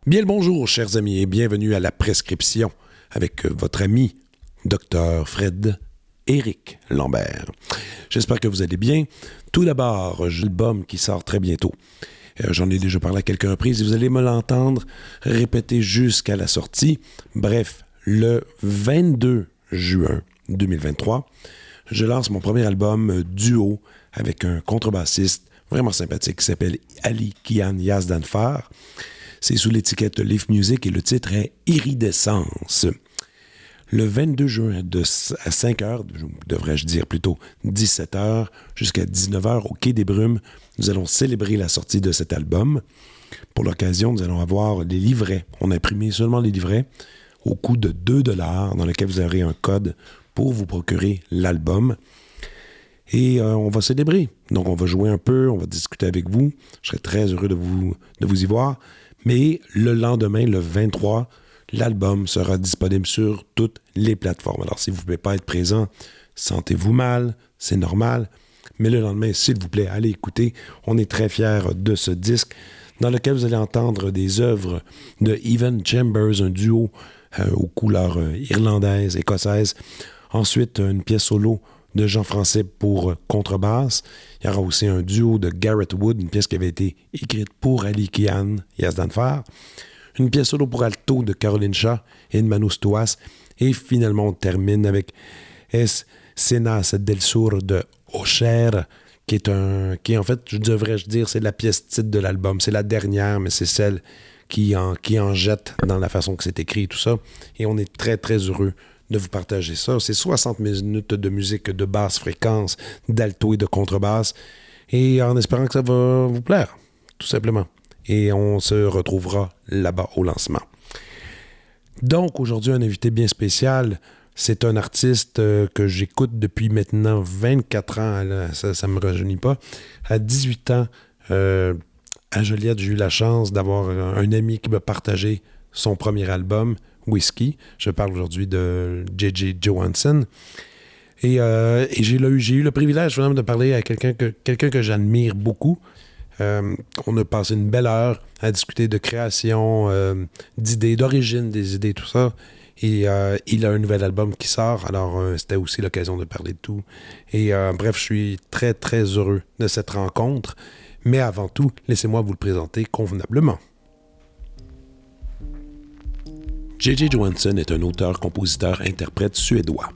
Bien le bonjour, chers amis, et bienvenue à la prescription avec votre ami Dr Fred Erik Lambert. J'espère que vous allez bien. Tout d'abord, j'ai l'album qui sort très bientôt. J'en ai déjà parlé à quelques reprises et vous allez me l'entendre répéter jusqu'à la sortie. Bref, le 22 juin 2023, je lance mon premier album duo avec un contrebassiste vraiment sympathique qui s'appelle Erik Janson. C'est sous l'étiquette Leaf Music et le titre est Iridescence. Le 22 juin à 5h, devrais-je dire plutôt 17h, jusqu'à 19h au Quai des Brumes, nous allons célébrer la sortie de cet album. Pour l'occasion, nous allons avoir les livrets. On a imprimé seulement les livrets au coût de 2$ dans lequel vous aurez un code pour vous procurer l'album. Et on va célébrer. Donc, on va jouer un peu, on va discuter avec vous. Je serai très heureux de vous y voir. Mais le lendemain, le 23, l'album sera disponible sur toutes les plateformes. Alors, si vous ne pouvez pas être présent, sentez-vous mal, c'est normal. Mais le lendemain, s'il vous plaît, allez écouter. On est très fiers de ce disque dans lequel vous allez entendre des œuvres de Evan Chambers, un duo aux couleurs irlandaises, écossaises. Ensuite, une pièce solo de Jean Français pour contrebasse. Il y aura aussi un duo de Garrett Wood, une pièce qui avait été écrite pour Erik Janson. Une pièce solo pour alto de Caroline Shaw et de Manu Stuas. Et finalement, on termine avec Es Cenas del Sur de Ocher, qui est en fait, devrais-je dire, c'est la pièce titre de l'album. C'est la dernière, mais c'est celle qui en jette dans la façon que c'est écrit et tout ça. Et on est très, très heureux de vous partager ça. C'est 60 minutes de musique de basse fréquence, d'alto et de contrebasse, et en espérant que ça va vous plaire, tout simplement. Et on se retrouvera là-bas au lancement. Donc, aujourd'hui, un invité bien spécial. C'est un artiste que j'écoute depuis maintenant 24 ans. Là, ça ne me rajeunit pas. À 18 ans, à Joliette, j'ai eu la chance d'avoir un ami qui m'a partagé son premier album, Whisky. Je parle aujourd'hui de Jay Jay Johanson. Et j'ai eu le privilège vraiment de parler à quelqu'un que j'admire beaucoup. On a passé une belle heure à discuter de création, d'idées, d'origine des idées, tout ça. Et il a un nouvel album qui sort, alors c'était aussi l'occasion de parler de tout. Et bref, je suis très, très heureux de cette rencontre. Mais avant tout, laissez-moi vous le présenter convenablement. Jay Jay Johanson est un auteur-compositeur-interprète suédois.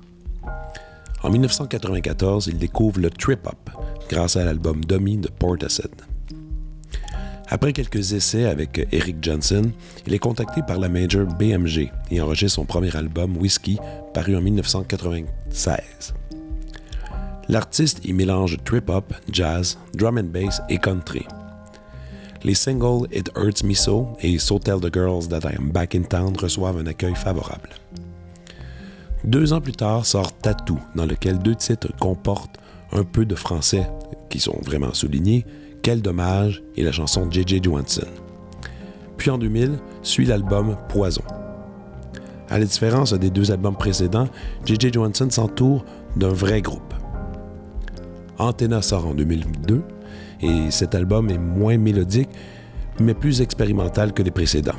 En 1994, il découvre le trip-hop grâce à l'album Dummy de Portishead. Après quelques essais avec Erik Janson, il est contacté par la major BMG et enregistre son premier album Whisky, paru en 1996. L'artiste y mélange trip-hop, jazz, drum and bass et country. Les singles It Hurts Me So et So Tell the Girls That I Am Back in Town reçoivent un accueil favorable. 2 ans plus tard sort Tattoo, dans lequel 2 titres comportent un peu de français, qui sont vraiment soulignés, Quel, dommage et la chanson Jay Jay Johanson. Puis en 2000, suit l'album Poison. À la différence des 2 albums précédents, Jay Jay Johanson s'entoure d'un vrai groupe. Antenna sort en 2002, et cet album est moins mélodique, mais plus expérimental que les précédents.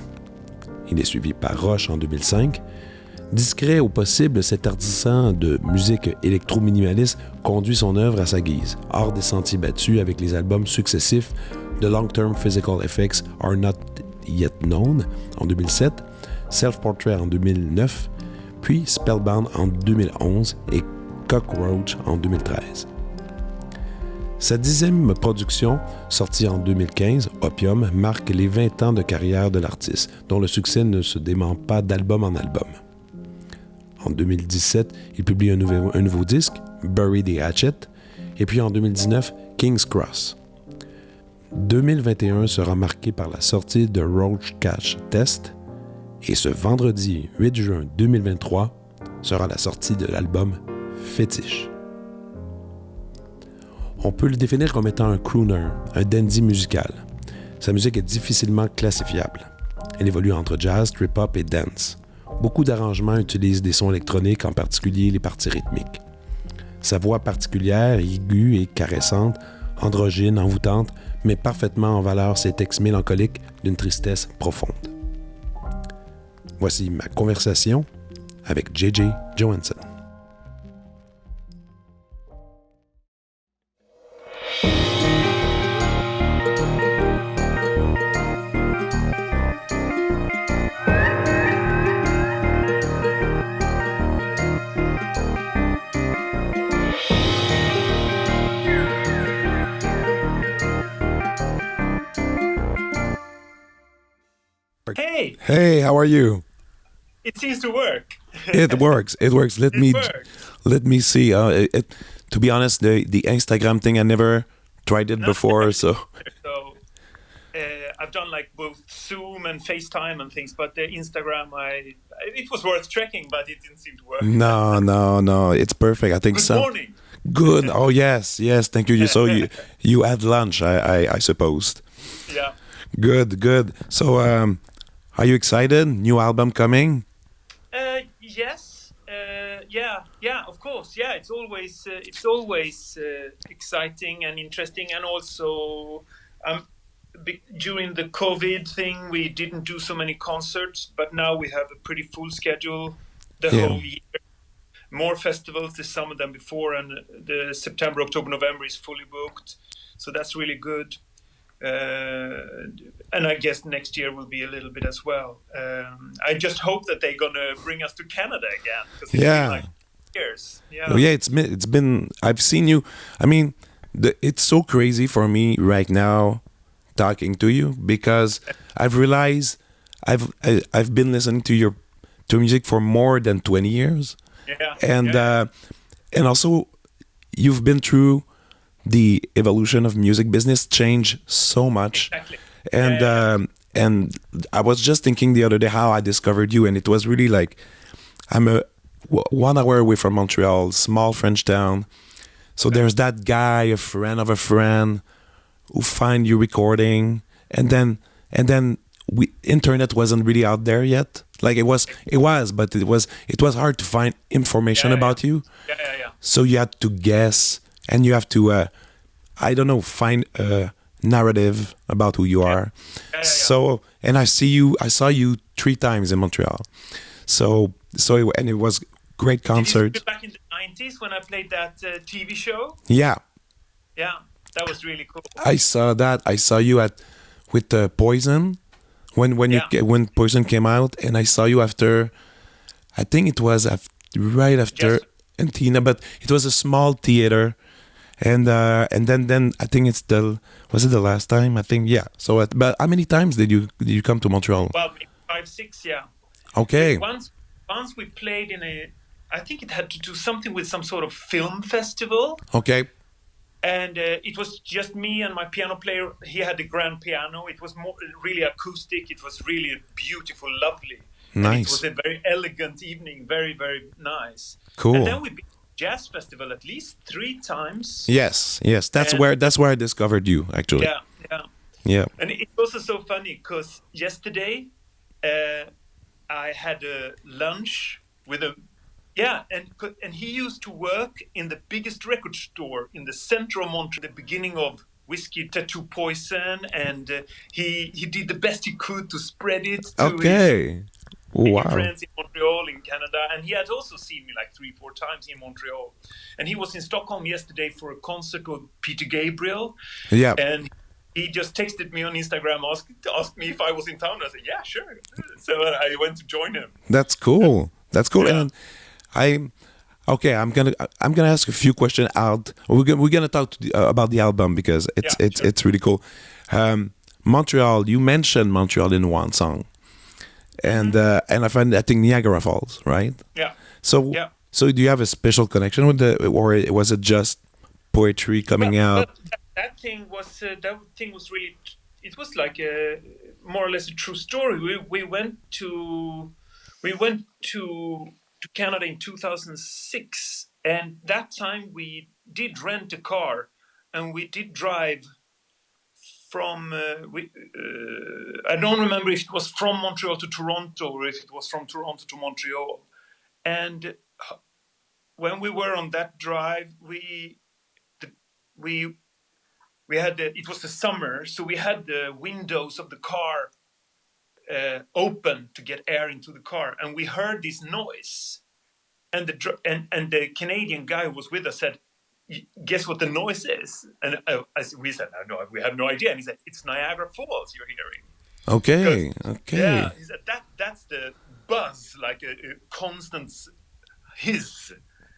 Il est suivi par Roche en 2005. Discret au possible, cet artisan de musique électro-minimaliste conduit son œuvre à sa guise, hors des sentiers battus avec les albums successifs The Long-Term Physical Effects Are Not Yet Known en 2007, Self-Portrait en 2009, puis Spellbound en 2011 et Cockroach en 2013. Sa 10e production, sortie en 2015, Opium, marque les 20 ans de carrière de l'artiste, dont le succès ne se dément pas d'album en album. En 2017, il publie un nouveau disque, Bury the Hatchet, et puis en 2019, King's Cross. 2021 sera marqué par la sortie de Roach Catch Test, et ce vendredi 8 juin 2023 sera la sortie de l'album Fétiche. On peut le définir comme étant un crooner, un dandy musical. Sa musique est difficilement classifiable. Elle évolue entre jazz, trip-hop et dance. Beaucoup d'arrangements utilisent des sons électroniques, en particulier les parties rythmiques. Sa voix particulière, aiguë et caressante, androgyne, envoûtante, met parfaitement en valeur ses textes mélancoliques d'une tristesse profonde. Voici ma conversation avec Jay Jay Johanson. Hey, Hey, how are you? it seems to work. It works. It works. Let me see. To be honest, the Instagram thing, I never tried it before. So So I've done like both Zoom and FaceTime and things, but the Instagram, it was worth checking, but it didn't seem to work. no. It's perfect. I think Good so. morning. Good. Oh yes. Thank you. So you had lunch, I supposed. Yeah. Good. So are you excited? New album coming? Yes. Yeah. Of course. Yeah. It's always exciting and interesting, and also during the COVID thing, we didn't do so many concerts, but now we have a pretty full schedule the whole year. More festivals this summer than before, and the September, October, November is fully booked, so that's really good. And I guess next year will be a little bit as well. I just hope that they're gonna bring us to Canada again, because it's been like years. Oh, yeah, it's been. I've seen you. I mean, it's so crazy for me right now talking to you because I've realized I've been listening to music for more than 20 years. Yeah. And also you've been through the evolution of music business, change so much. Exactly. And I was just thinking the other day how I discovered you, and it was really like I'm 1 hour away from Montreal, small French town. So there's that guy, a friend of a friend, who find you recording, and then internet wasn't really out there yet. Like it was, but it was hard to find information about you. Yeah. So you had to guess, and you have to, find a narrative about who you are. Yeah. So, and I saw you 3 times in Montreal. So it was great concert. Did you back in the 90s when I played that TV show? Yeah. Yeah, that was really cool. I saw that. I saw you with Poison when Poison came out, and I saw you after. I think it was right after Tina, but it was a small theater, and then I think was it the last time? I think So, but how many times did you come to Montreal? Well, maybe 5, 6, yeah. Okay. Once we played in I think it had to do something with some sort of film festival. Okay. And it was just me and my piano player. He had the grand piano. It was really acoustic. It was really beautiful, lovely. Nice. And it was a very elegant evening. Very, very nice. Cool. And then we been to jazz festival at least 3 times. Yes. That's where I discovered you, actually. Yeah. And it's also so funny because yesterday I had a lunch with a. Yeah, and he used to work in the biggest record store in the center of Montreal, the beginning of Whiskey Tattoo Poison, and he did the best he could to spread it to his friends in Montreal, in Canada, and he had also seen me like 3-4 times in Montreal. And he was in Stockholm yesterday for a concert with Peter Gabriel. Yeah. And he just texted me on Instagram, asked me if I was in town. I said, yeah, sure. So I went to join him. That's cool. Yeah. And I'm gonna ask a few questions out. We're gonna talk about the album because it's really cool. Montreal, you mentioned Montreal in one song, and I think Niagara Falls, right? Yeah. So do you have a special connection with or was it just poetry coming out? That thing was really. It was like more or less a true story. We went to Canada in 2006, and that time we did rent a car we did drive from I don't remember if it was from Montreal to Toronto or if it was from Toronto to Montreal. And when we were on that drive, we had it was the summer, so we had the windows of the car open to get air into the car, and we heard this noise. And the Canadian guy who was with us said, "Guess what the noise is?" And we said, "No, we have no idea." And he said, "It's Niagara Falls you're hearing." Okay. Yeah, he said that's the buzz, like a constant hiss.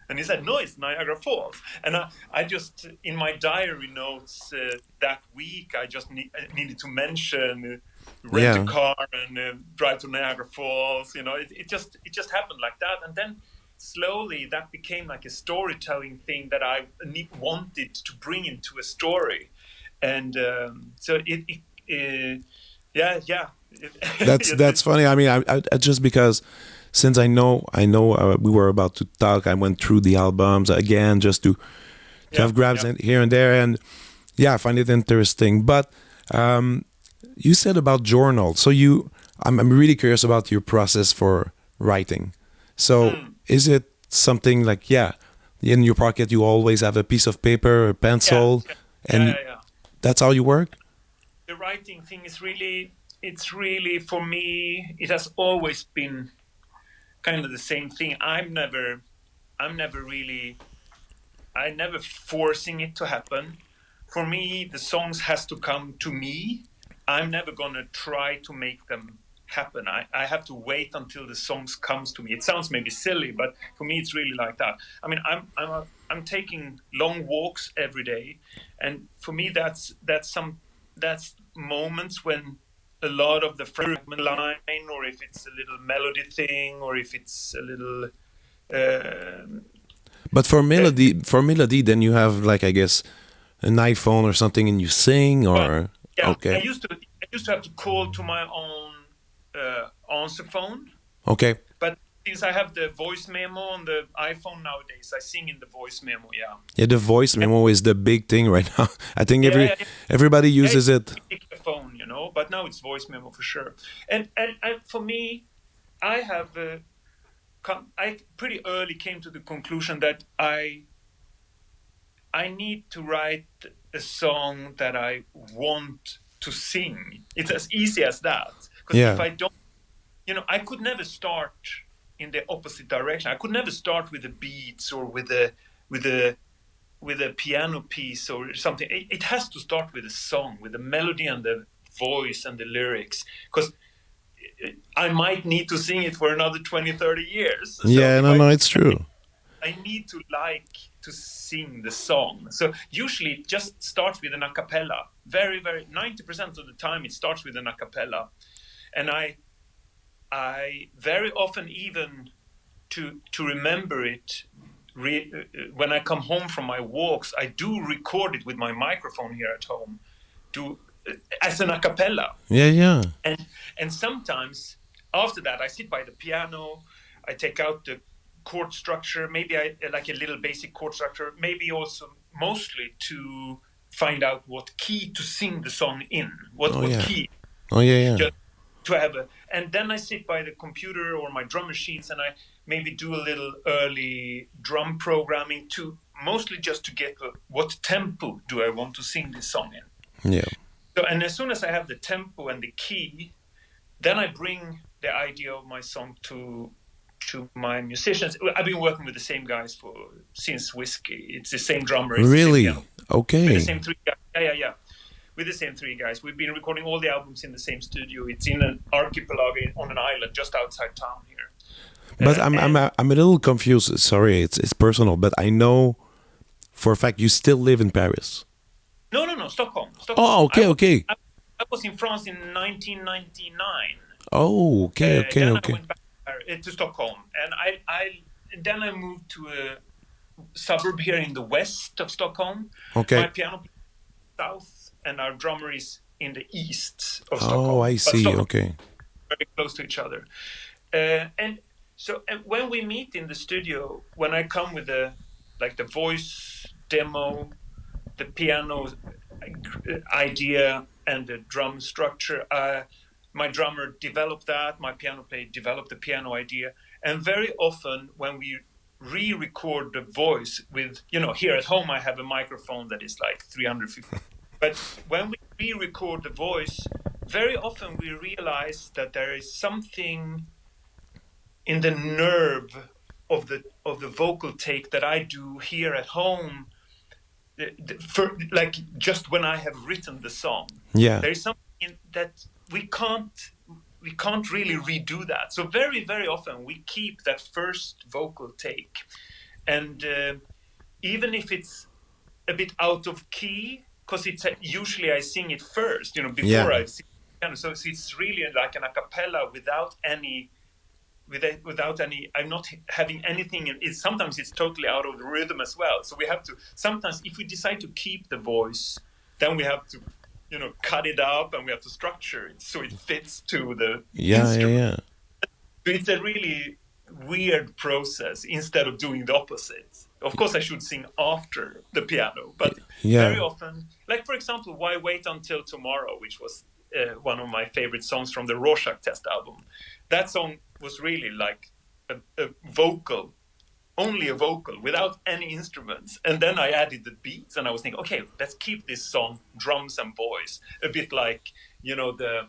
And he said, "No, it's Niagara Falls." And I just, in my diary notes that week, I just needed to mention rent a car and drive to Niagara Falls. It just happened like that. And then slowly that became like a storytelling thing that I wanted to bring into a story. And so That's funny. I mean, I just because since I know we were about to talk, I went through the albums again just to have grabs here and there, and I find it interesting. But you said about journal, so I'm really curious about your process for writing. So is it something like in your pocket you always have a piece of paper, a pencil, and that's how you work? The writing thing is it's really for me, it has always been kind of the same thing. I'm never forcing it to happen. For me, the songs has to come to me. I'm never gonna try to make them happen. I have to wait until the songs comes to me. It sounds maybe silly, but for me it's really like that. I mean, I'm taking long walks every day, and for me that's moments when a lot of the fragment line, or if it's a little melody thing, or if it's a little but for melody then you have, like, I guess an iPhone or something and you sing, or okay. I used to have to call to my own answer phone. Okay. But since I have the voice memo on the iPhone nowadays, I sing in the voice memo. Yeah, the voice memo is the big thing right now. I think everybody uses it. The phone, but now it's voice memo for sure. And for me, I pretty early came to the conclusion that I need to write a song that I want to sing. It's as easy as that. Because if I don't, I could never start in the opposite direction. I could never start with the beats or with a piano piece or something. It has to start with a song, with the melody and the voice and the lyrics. Because I might need to sing it for another 20, 30 years. So it's true. I need to like to sing the song. So usually it just starts with an a cappella. Very, very 90% of the time it starts with an a cappella. And I very often, even to remember it, when I come home from my walks, I do record it with my microphone here at home, as an a cappella. Yeah. And sometimes after that, I sit by the piano, I take out the chord structure, maybe I like a little basic chord structure, maybe also mostly to find out what key to sing the song in, what key. Just to have and then I sit by the computer or my drum machines and I maybe do a little early drum programming mostly just to get what tempo do I want to sing this song in. Yeah. So, and as soon as I have the tempo and the key, then I bring the idea of my song to my musicians. I've been working with the same guys since Whiskey. It's the same drummer. Really? Okay. With the same three guys. Yeah. With the same three guys. We've been recording all the albums in the same studio. It's in an archipelago on an island just outside town here. But I'm a little confused. Sorry, it's personal, but I know for a fact you still live in Paris. No, Stockholm. Oh, okay. I was in France in 1999. Oh, okay. Then I went back to Stockholm, and then I moved to a suburb here in the west of Stockholm. Okay. My piano plays south, and our drummer is in the east of Stockholm. Oh, I see. Okay. Very close to each other, and when we meet in the studio, when I come with the voice demo, the piano idea and the drum structure. My drummer developed that. My piano player developed the piano idea. And very often when we re-record the voice with, here at home I have a microphone that is like 350. But when we re-record the voice, very often we realize that there is something in the nerve of the vocal take that I do here at home, like just when I have written the song. Yeah. There is something that we can't really redo that. So very, very often we keep that first vocal take, and even if it's a bit out of key, because it's usually I sing it first, before I sing. So it's really like an a cappella without any. I'm not having anything. Sometimes it's totally out of the rhythm as well. So we have to sometimes, if we decide to keep the voice, then we have to, cut it up and we have to structure it so it fits to the instrument. So it's a really weird process instead of doing the opposite. Of course, I should sing after the piano, but very often, like for example, "Why Wait Until Tomorrow," which was one of my favorite songs from the Rorschach Test album. That song was really like a vocal, only a vocal, without any instruments. And then I added the beats, and I was thinking, okay, let's keep this song drums and voice, a bit like, the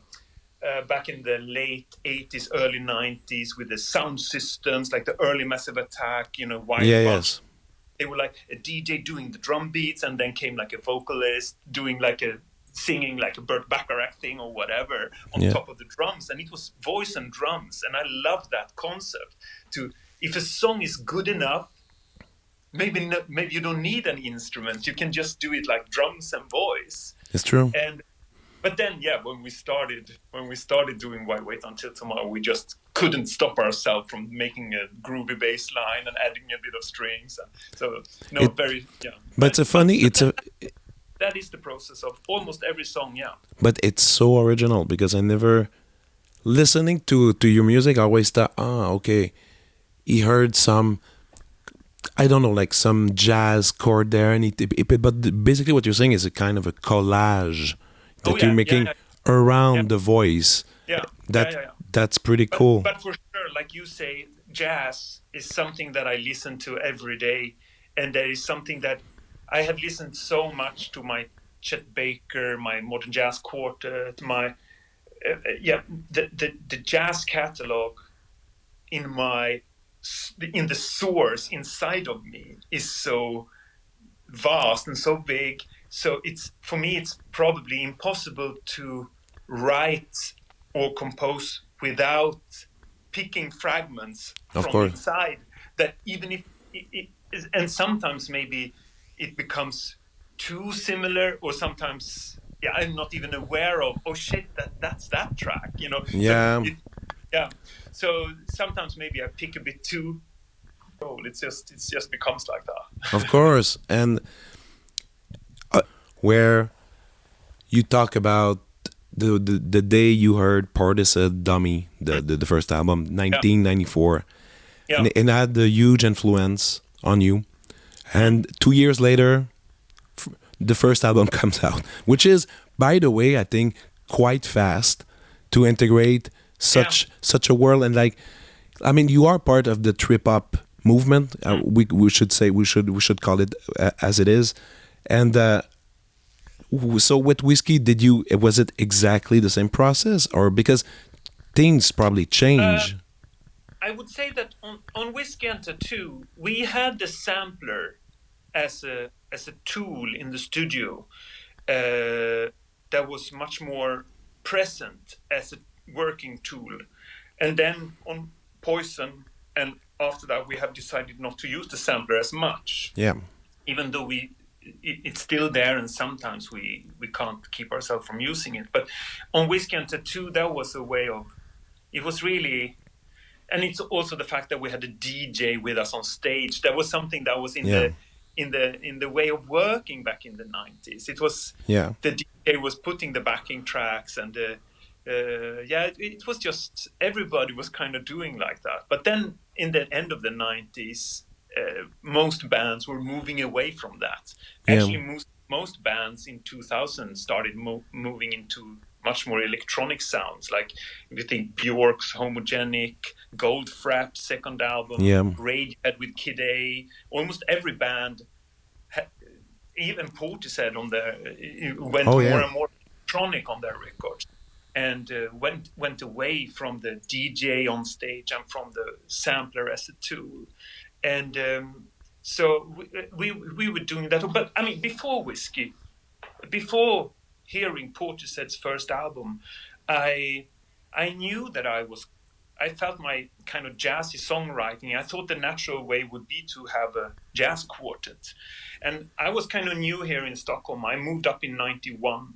back in the late 80s, early 90s with the sound systems, like the early Massive Attack, Yes. They were like a DJ doing the drum beats, and then came like a vocalist doing like singing like a Burt Bacharach thing or whatever on top of the drums, and it was voice and drums, and I love that concept. If a song is good enough, maybe you don't need an instrument, you can just do it like drums and voice. It's true. But then when we started doing "Why Wait Until Tomorrow," we just couldn't stop ourselves from making a groovy bass line and adding a bit of strings. But that is the process of almost every song, But it's so original, because I never, listening to your music, I always thought, okay, he heard some, I don't know, like some jazz chord there, and but basically what you're saying is a kind of a collage that you're making around the voice. That's pretty cool. But for sure, like you say, jazz is something that I listen to every day, and there is something that I have listened so much to, my Chet Baker, my Modern Jazz Quartet, the jazz catalog in the source inside of me is so vast and so big. So for me it's probably impossible to write or compose without picking fragments from inside. That even if it is, and sometimes maybe it becomes too similar, or sometimes I'm not even aware of, oh shit, that's that track, so sometimes maybe I pick a bit too old. It just becomes like that. Of course. And where you talk about the day you heard Portishead Dummy, the first album, 1994, and it had a huge influence on you. And 2 years later, the first album comes out, which is, by the way, I think quite fast to integrate such a world. And like, I mean, you are part of the trip hop movement. We should say, we should call it as it is. And so with whiskey, was it exactly the same process, or because things probably change? I would say that on Whiskey and Tattoo, we had the sampler as a tool in the studio that was much more present as a working tool. And then on Poison, and after that, we have decided not to use the sampler as much. Yeah. Even though it's still there, and sometimes we can't keep ourselves from using it. But on Whiskey and Tattoo, that was a way of, it was really. And it's also the fact that we had a DJ with us on stage. That was something that was in the way of working back in the 90s. It was the DJ was putting the backing tracks, and it was just, everybody was kind of doing like that. But then in the end of the 90s, most bands were moving away from that. Yeah. Actually, most bands in 2000 started moving into much more electronic sounds. Like if you think Bjork's Homogenic, Goldfrapp's second album, Radiohead with Kid A, almost every band, even Portishead on went more and more electronic on their records, and went away from the DJ on stage and from the sampler as a tool. And so we were doing that. But I mean, before Whiskey, before hearing Portishead's first album, I knew that I felt my kind of jazzy songwriting. I thought the natural way would be to have a jazz quartet. And I was kind of new here in Stockholm. I moved up in 91.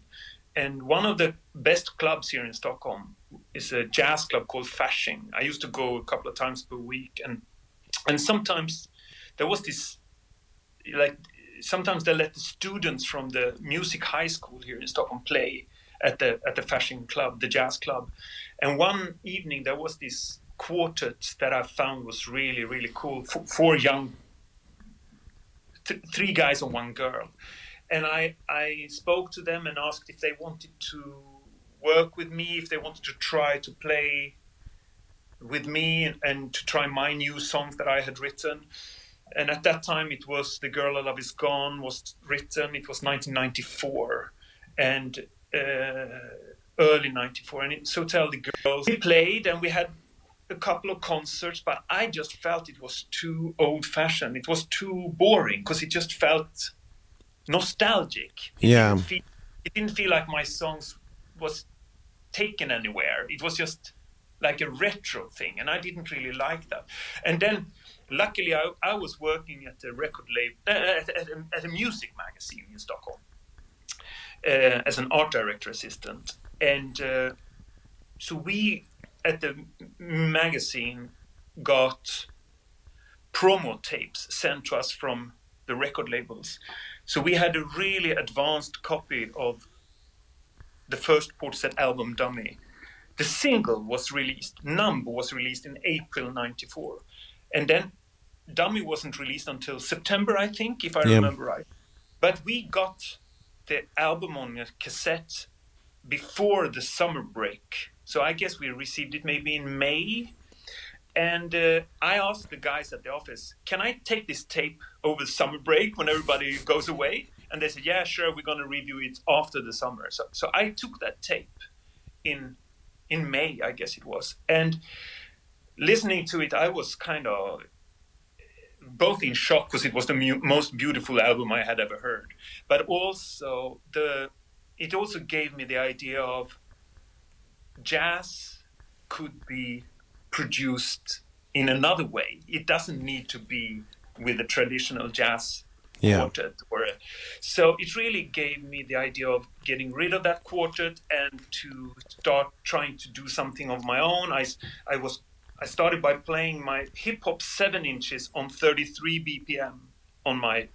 And one of the best clubs here in Stockholm is a jazz club called Fasching. I used to go a couple of times per week. And sometimes there was this, like, sometimes they let the students from the music high school here in Stockholm play at the Fasching club, the jazz club. And one evening there was this quartet that I found was really, really cool. Four young, three guys and one girl. And I spoke to them and asked if they wanted to work with me, if they wanted to try to play with me and to try my new songs that I had written. And at that time it was The Girl I Love Is Gone was written. It was 1994 and early 94. And so tell the girls, we played and we had a couple of concerts, but I just felt it was too old-fashioned. It was too boring because it just felt nostalgic. It didn't feel like my songs was taken anywhere. It was just like a retro thing, and I didn't really like that. And then luckily I was working at a record label, at a music magazine in Stockholm, as an art director assistant. And so we at the magazine got promo tapes sent to us from the record labels. So we had a really advanced copy of the first Portishead album, Dummy. The single was released, Number was released in April 94. And then Dummy wasn't released until September, I think, if I remember right. But we got the album on a cassette before the summer break. So I guess we received it maybe in May. And I asked the guys at the office, can I take this tape over the summer break when everybody goes away? And they said, yeah, sure, we're going to review it after the summer. So I took that tape in May, I guess it was. And listening to it, I was kind of both in shock because it was the most beautiful album I had ever heard. But also, it also gave me the idea of jazz could be produced in another way. It doesn't need to be with a traditional jazz quartet. So it really gave me the idea of getting rid of that quartet and to start trying to do something of my own. I started by playing my hip-hop 7 inches on 33 BPM on my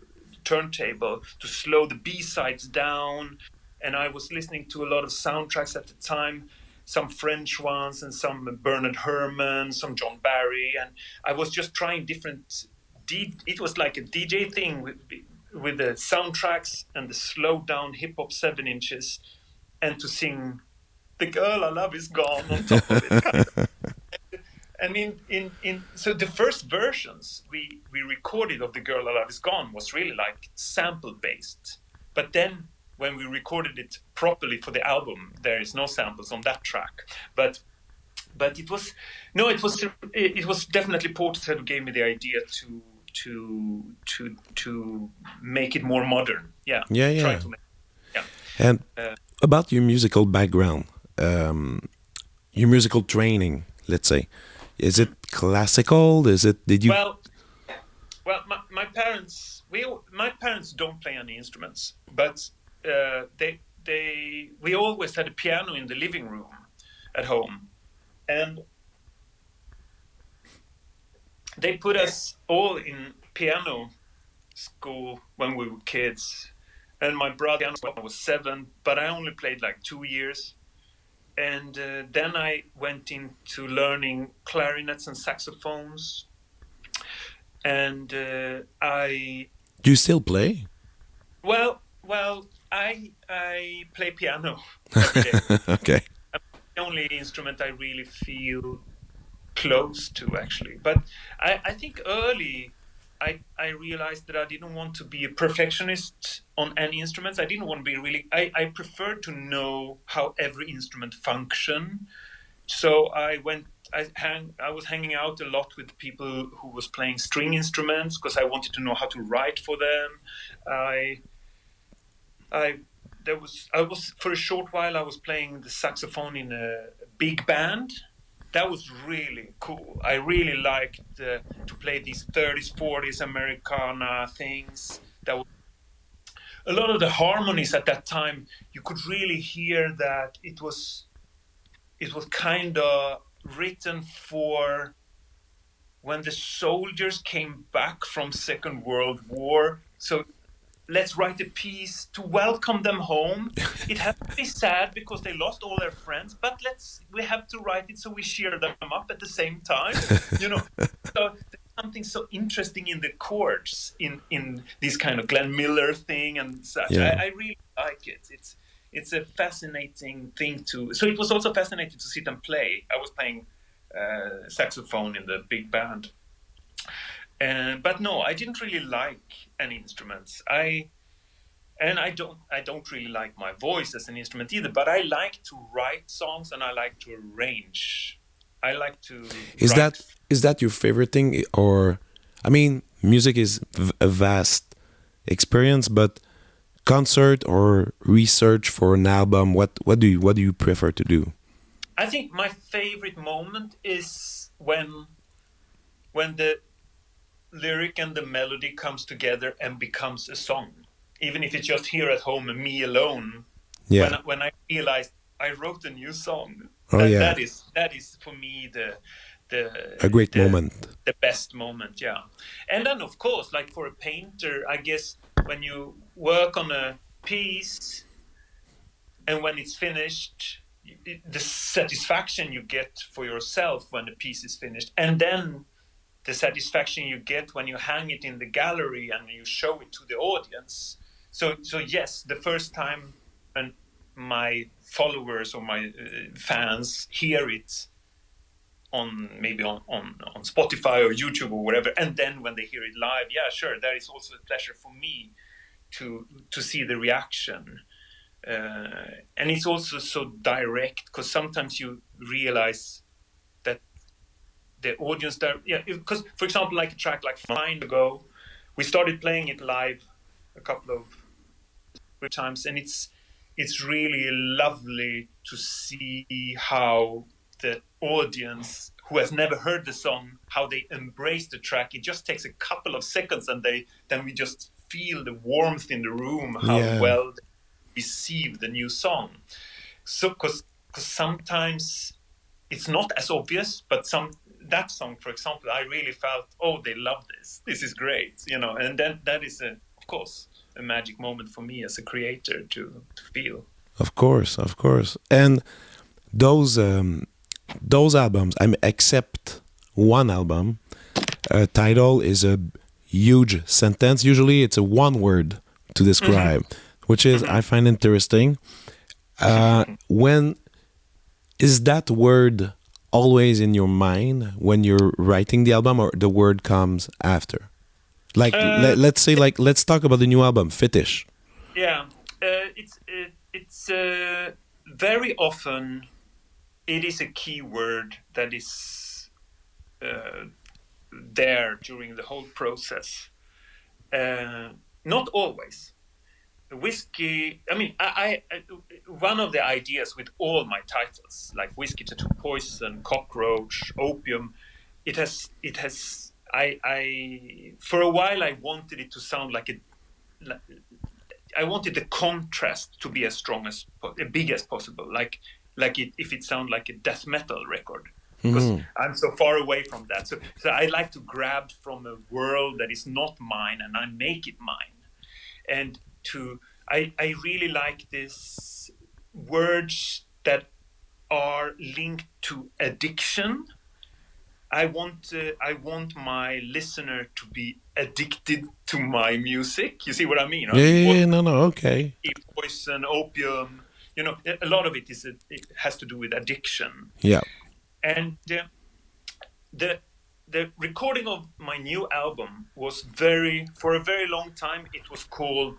turntable to slow the B-sides down. And I was listening to a lot of soundtracks at the time, some French ones and some Bernard Herrmann, some John Barry. And I was just trying different... It was like a DJ thing with the soundtracks and the slowed down hip-hop 7 inches and to sing The Girl I Love Is Gone on top of it. And so the first versions we recorded of The Girl I Love Is Gone was really like sample based. But then when we recorded it properly for the album, there is no samples on that track. But it was definitely Portishead who gave me the idea to make it more modern. Try to make, And about your musical background, your musical training, let's say. Is it classical? My parents don't play any instruments, but we always had a piano in the living room at home, and they put us all in piano school when we were kids. And my brother was 7, but I only played like 2 years. And then I went into learning clarinets and saxophones. and I. Do you still play? Well, I play piano every day. Okay. The only instrument I really feel close to, actually. But I think early I realized that I didn't want to be a perfectionist on any instruments. I didn't want to be really. I preferred to know how every instrument function. So I was hanging out a lot with people who was playing string instruments because I wanted to know how to write for them. I I was for a short while I was playing the saxophone in a big band. That was really cool. I really liked to play these 30s, 40s Americana things. That was, a lot of the harmonies at that time, you could really hear that it was kind of written for when the soldiers came back from Second World War. So let's write a piece to welcome them home. It has to be sad because they lost all their friends, but we have to write it so we cheer them up at the same time. So there's something so interesting in the chords in this kind of Glenn Miller thing and such. Yeah. I really like it. It's a fascinating thing to. So it was also fascinating to sit and play. I was playing saxophone in the big band. But no, I didn't really like any instruments. I don't really like my voice as an instrument either. But I like to write songs and I like to arrange. I like to. Is that your favorite thing? Or, I mean, music is a vast experience, but concert or research for an album, what do you prefer to do? I think my favorite moment is when the lyric and the melody comes together and becomes a song, even if it's just here at home and me alone. Yeah. When I realized I wrote a new song, Yeah. that is for me A great moment. the best moment. Yeah. And then of course, like for a painter, I guess when you work on a piece and when it's finished, the satisfaction you get for yourself when the piece is finished, and then the satisfaction you get when you hang it in the gallery and you show it to the audience. So yes, the first time and my followers or my fans hear it on maybe on Spotify or YouTube or whatever, and then when they hear it live, yeah, sure, that is also a pleasure for me to see the reaction. And it's also so direct because sometimes you realize that the audience there, yeah, because for example, like a track like Fine ago, we started playing it live a couple of times, and it's really lovely to see how the audience who has never heard the song, how they embrace the track. It just takes a couple of seconds, and then we just feel the warmth in the room, how well they receive the new song. So because sometimes it's not as obvious, but that song, for example, I really felt, oh, they love this. This is great, and then that is of course a magic moment for me as a creator to feel. Of course. And those albums, except one album, title is a huge sentence. Usually it's a one word to describe, which is, I find interesting. When is that word always in your mind when you're writing the album, or the word comes after? Like, let's say, like, let's talk about the new album, Fetish. Yeah, it's very often it is a key word that is there during the whole process. Not always. Whiskey, I mean, I one of the ideas with all my titles, like Whiskey, Tattoo, Poison, Cockroach, Opium, it has I for a while I wanted it to sound like I wanted the contrast to be as strong as big as possible, like if it sounded like a death metal record, because I'm so far away from that. So I like to grab from a world that is not mine and I make it mine. And I really like this words that are linked to addiction. I want my listener to be addicted to my music. You see what I mean? Okay. Poison, opium, a lot of it has to do with addiction. Yeah. And the recording of my new album was for a very long time, it was called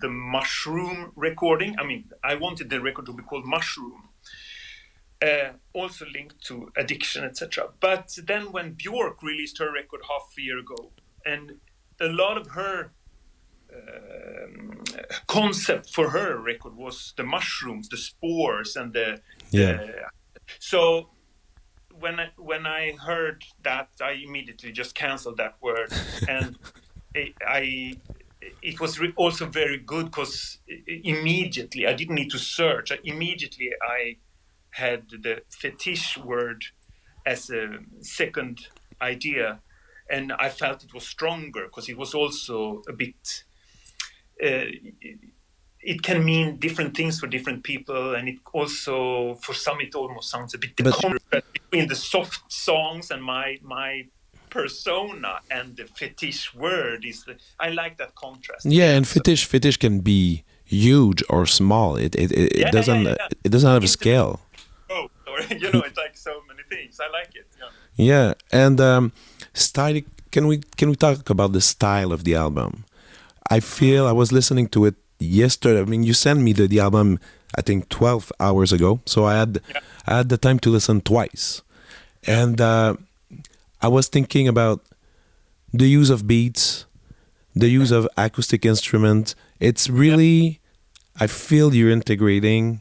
the Mushroom recording. I mean, I wanted the record to be called Mushroom. Also linked to addiction, etc. But then when Björk released her record half a year ago, and a lot of her concept for her record was the mushrooms, the spores, and so when I heard that, I immediately just canceled that word, and it was also very good because immediately I didn't need to search. Immediately I had the fetish word as a second idea, and I felt it was stronger because it was also a bit it can mean different things for different people, and it also, for some, it almost sounds a bit contrast between the soft songs and my persona and the fetish word I like that contrast. Yeah, and fetish can be huge or small. It doesn't it doesn't have a scale. Oh, or it's like so many things. I like it. Yeah, and style. Can we talk about the style of the album? I feel I was listening to it yesterday. I mean, you sent me the album, I think 12 hours ago, so I had the time to listen twice, and I was thinking about the use of beats, the use of acoustic instruments. It's really, I feel you're integrating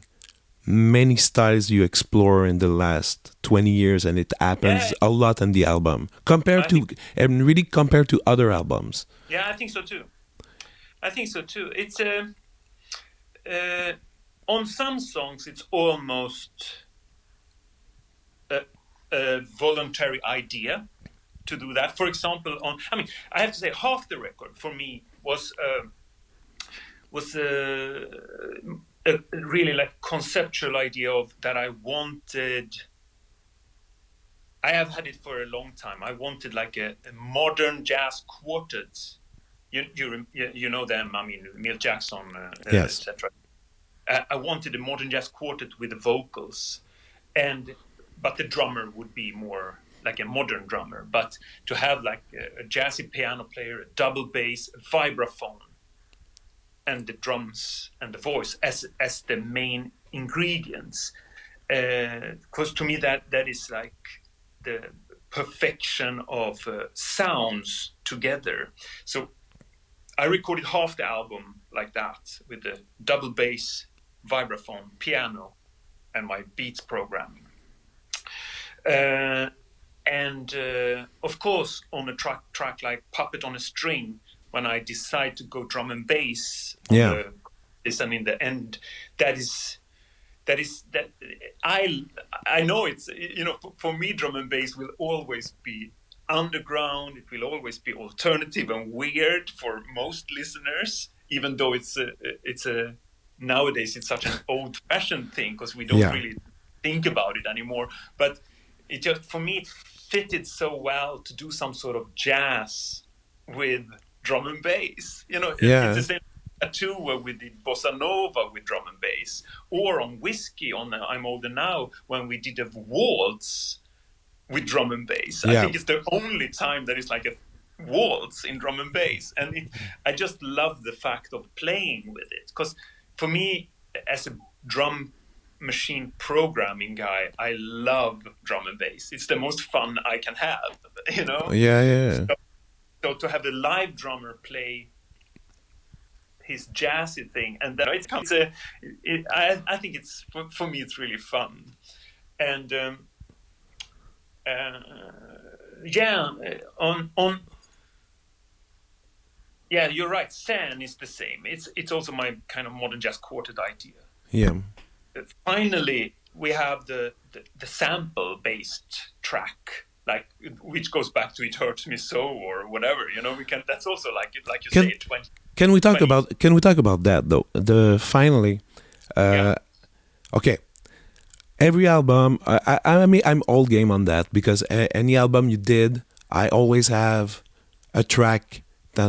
many styles you explore in the last 20 years, and it happens a lot in the album compared to other albums. Yeah, I think so too. It's on some songs it's almost a voluntary idea to do that. For example, I have to say half the record for me was a really like conceptual idea of that I wanted. I have had it for a long time. I wanted like a modern jazz quartet. You know them. I mean, Milt Jackson, yes. etc. I wanted a modern jazz quartet with the vocals, but the drummer would be more like a modern drummer. But to have like a jazzy piano player, a double bass, a vibraphone, and the drums and the voice as the main ingredients, because to me that is like the perfection of sounds together. So I recorded half the album like that with the double bass, vibraphone, piano, and my beats programming. And of course, on a track like Puppet on a String, when I decide to go drum and bass, and in the end, that I know it's, for me, drum and bass will always be underground. It will always be alternative and weird for most listeners, even though it's a nowadays it's such an old-fashioned thing because we don't really think about it anymore. But it just, for me, it fitted so well to do some sort of jazz with drum and bass. It's the same too where we did bossa nova with drum and bass, or on Whiskey on I'm Older Now when we did a waltz with drum and bass. I think it's the only time that it's like a waltz in drum and bass, and I just love the fact of playing with it, because for me, as a drum machine programming guy, I love drum and bass. It's the most fun I can have, So to have the live drummer play his jazzy thing, and then I think it's, for me, it's really fun. And you're right. Sen is the same. It's also my kind of modern jazz quartet idea. Yeah. Finally, we have the sample-based track, like, which goes back to "It Hurts Me So" or whatever. We can. That's also like you say. Can we talk about that though? Finally, okay. Every album, I mean, I'm all game on that because any album you did, I always have a track that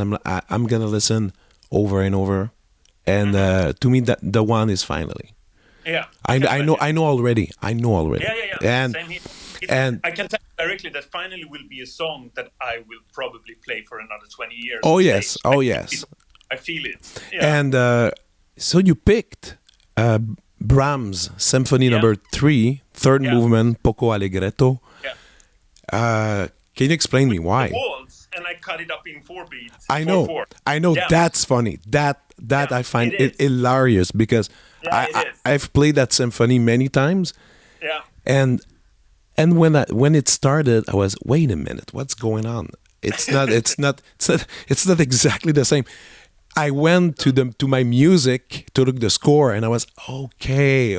I'm gonna listen over and over, and to me that the one is finally. Yeah, I know already. Yeah. And Same here. and I can tell you directly that finally will be a song that I will probably play for another 20 years. oh on yes, stage. oh yes. I feel it. Yeah. And so you picked Brahms Symphony Number 3, third movement, Poco Allegretto. Yeah. Can you explain me why? Waltz, and I cut it up in 4 beats. I know. 4/4. I know. Yeah. That's funny. That I find it hilarious because it is. I've played that symphony many times, Yeah. and when it started, I was, wait a minute, what's going on? It's not exactly the same. I went to my music to look the score, and I was okay.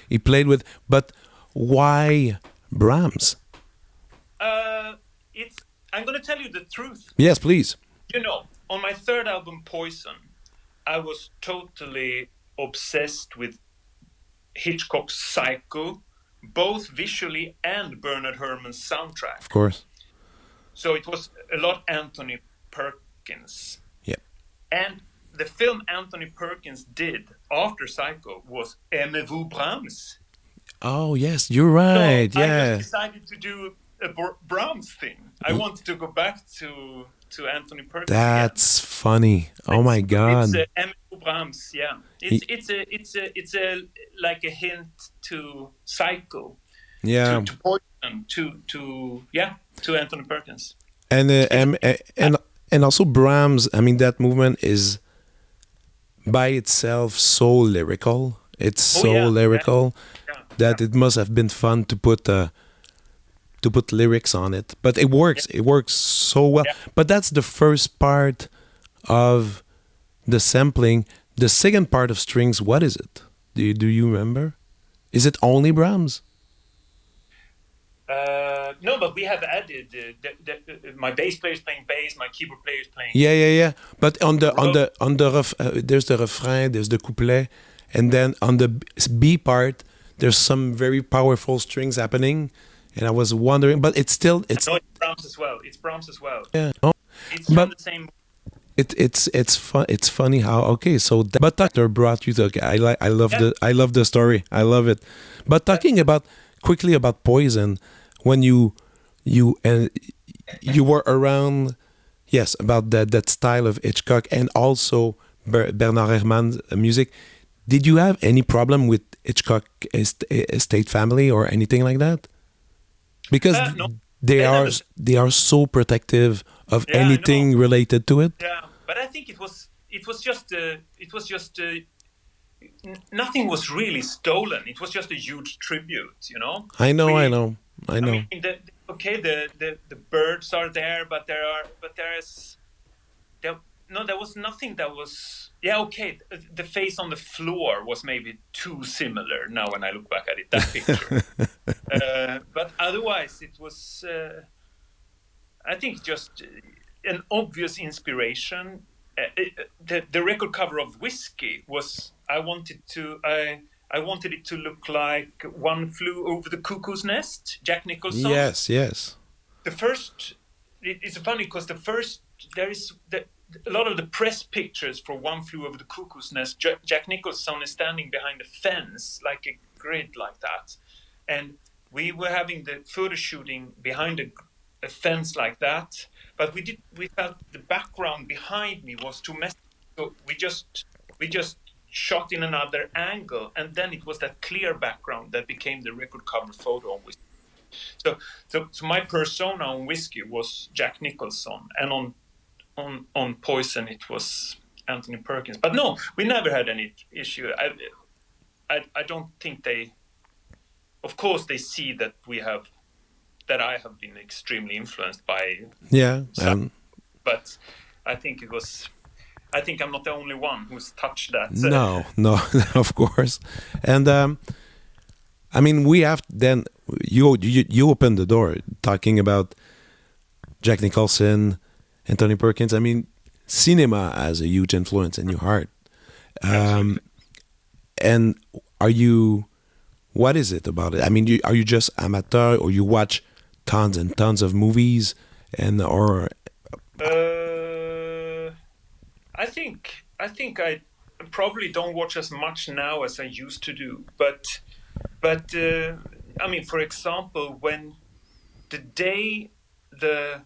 He played with, but why Brahms? I'm going to tell you the truth. Yes, please. You know, on my third album, Poison, I was totally obsessed with Hitchcock's Psycho, both visually and Bernard Herrmann's soundtrack. Of course. So it was a lot Anthony Perkins. Yep. And the film Anthony Perkins did after Psycho was Aimez-vous Brahms? Oh, yes, you're right. So yeah. I just decided to do a Brahms thing. I wanted to go back to Anthony Perkins. That's funny. Oh my God. It's Aimez-vous Brahms, yeah. It's a like a hint to Psycho. Yeah. To Poison, to Anthony Perkins. And also Brahms, I mean, that movement is by itself so lyrical. It's so lyrical that it must have been fun to put lyrics on it. But it works. It works so well. Yeah. But that's the first part of the sampling. The second part of strings, what is it? Do you remember? Is it only Brahms? No, but we have added my bass player is playing bass, my keyboard player is playing. Yeah. But on the there's the refrain, there's the couplet, and then on the B part, there's some very powerful strings happening, and I was wondering, but it's No, it's Brahms as well. Yeah. Oh, It's from the same. It's fun. It's funny how but Doctor brought you to. I love the story. I love it. But talking quickly about Poison, when you were around, yes, about that style of Hitchcock and also Bernard Herrmann's music. Did you have any problem with Hitchcock estate family or anything like that? Because No. they are so protective of anything related to it. Yeah, but I think it was just nothing was really stolen. It was just a huge tribute, you know. I know. I mean, the birds are there, but there was nothing that was. Yeah, okay. The face on the floor was maybe too similar now when I look back at it. That picture, but otherwise it was. I think just an obvious inspiration. The record cover of Whiskey was. I wanted it to look like One Flew Over the Cuckoo's Nest, Jack Nicholson. Yes. The first, it's funny because a lot of the press pictures for One Flew Over the Cuckoo's Nest, Jack Nicholson is standing behind a fence, like a grid like that. And we were having the photo shooting behind a fence like that. But we felt the background behind me was too messy. So we just shot in another angle, and then it was that clear background that became the record cover photo on Whiskey. So my persona on Whiskey was Jack Nicholson, and on Poison it was Anthony Perkins. But no, we never had any issue. I don't think they. Of course, they see that I have been extremely influenced by. Yeah. But I think it was. I think I'm not the only one who's touched that. No, of course. And I mean, we have then you opened the door talking about Jack Nicholson, Anthony Perkins. I mean, cinema has a huge influence in your heart. And What is it about it? I mean, are you just amateur, or you watch tons and tons of movies, or? I think I probably don't watch as much now as I used to do, but I mean, for example, when the day the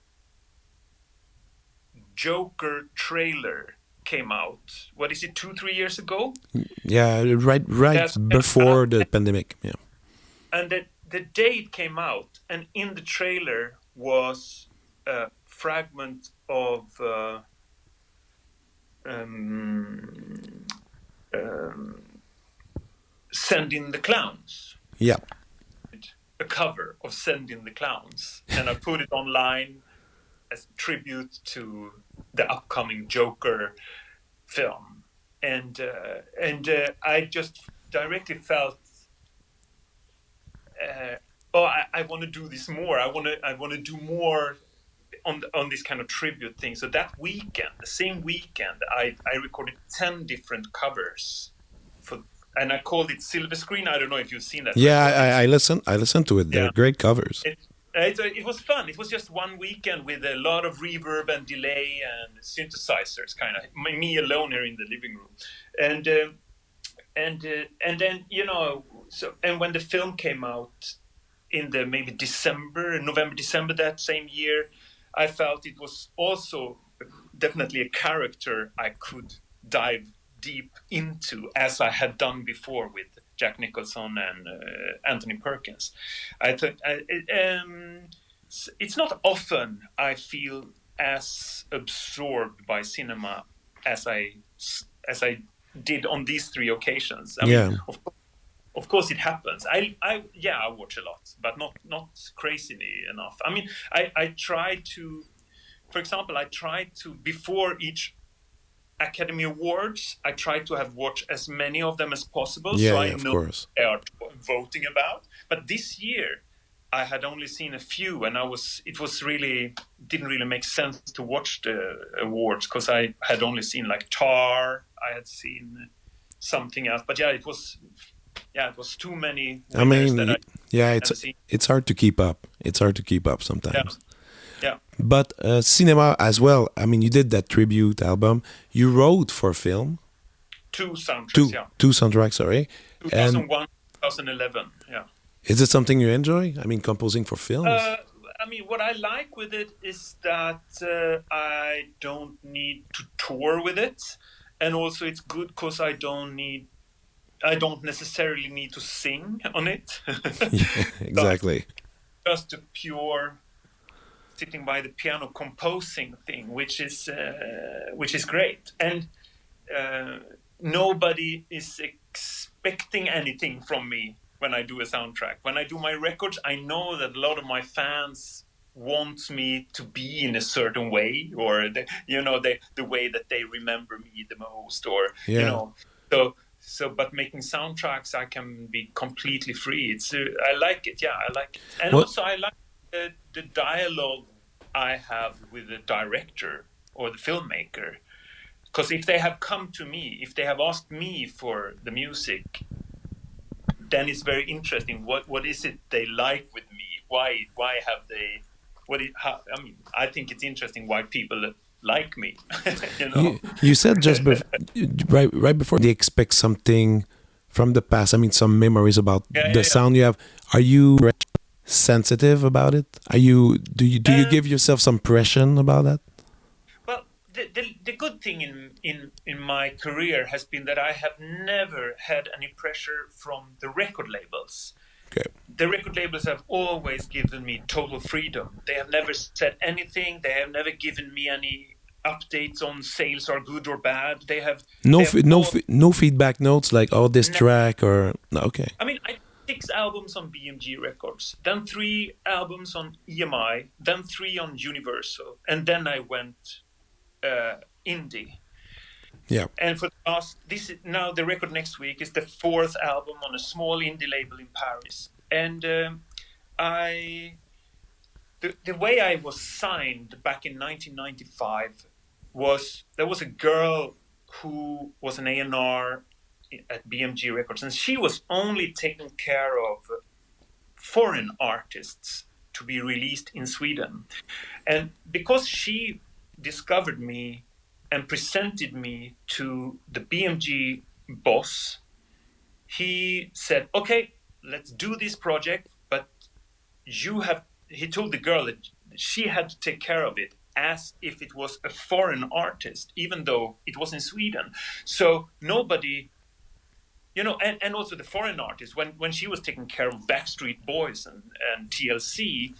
Joker trailer came out, what is it, 2-3 years ago? Yeah, right before the pandemic. Yeah. And the day it came out, and in the trailer was a fragment of Send in the Clowns. Yeah. A cover of Send in the Clowns, and I put it online as a tribute to the upcoming Joker film, and I just directly felt, I want to do this more. I want to do more on this kind of tribute thing. So that weekend, the same weekend, I recorded 10 different covers and I called it Silver Screen. I don't know if you've seen that. Yeah, I listened to it. They're great covers. It was fun. It was just one weekend with a lot of reverb and delay and synthesizers, kind of me alone here in the living room, and then and when the film came out in the maybe November, December that same year, I felt it was also definitely a character I could dive deep into, as I had done before with Jack Nicholson and Anthony Perkins. I thought it's not often I feel as absorbed by cinema as I did on these 3 occasions. I mean, of course it happens. I watch a lot, but not crazily enough. I mean, I try to, for example, before each Academy Awards, I try to have watched as many of them as possible, so I know what they are voting about. But this year, I had only seen a few, and didn't really make sense to watch the awards because I had only seen like Tar. I had seen something else, but it was too many. I mean, it's hard to keep up. It's hard to keep up sometimes. Yeah. But cinema as well. I mean, you did that tribute album. You wrote for film. 2 soundtracks. Two soundtracks. Sorry. 2001, 2011. Yeah. Is it something you enjoy? I mean, composing for films. I mean, what I like with it is that I don't need to tour with it, and also it's good because I don't necessarily need to sing on it. Yeah, exactly. Just a pure sitting by the piano composing thing, which is great, and nobody is expecting anything from me when I do a soundtrack. When I do my records, I know that a lot of my fans want me to be in a certain way, or the way that they remember me the most, or but making soundtracks, I can be completely free. I like it. Yeah, I like it, and also I like the dialogue I have with the director or the filmmaker, because if they have come to me, if they have asked me for the music, then it's very interesting. What is it they like with me? Why have they? I think it's interesting why people like me. You said just right before they expect something from the past. I mean, some memories about the sound you have. Are you sensitive about it? Do you give yourself some pressure about that? Well, the good thing in my career has been that I have never had any pressure from the record labels. Okay. The record labels have always given me total freedom. They have never said anything. They have never given me any updates on sales are good or bad. They have no feedback notes like this track or okay. I mean, I 6 albums on BMG Records, then 3 albums on EMI, then 3 on Universal, and then I went indie. Yeah. And for the record next week is the 4th album on a small indie label in Paris. And the way I was signed back in 1995 was there was a girl who was an A&R at BMG Records, and she was only taking care of foreign artists to be released in Sweden. And because she discovered me and presented me to the BMG boss, he said, okay, let's do this project, but he told the girl that she had to take care of it as if it was a foreign artist, even though it was in Sweden. So nobody, and also the foreign artists, when she was taking care of Backstreet Boys and TLC,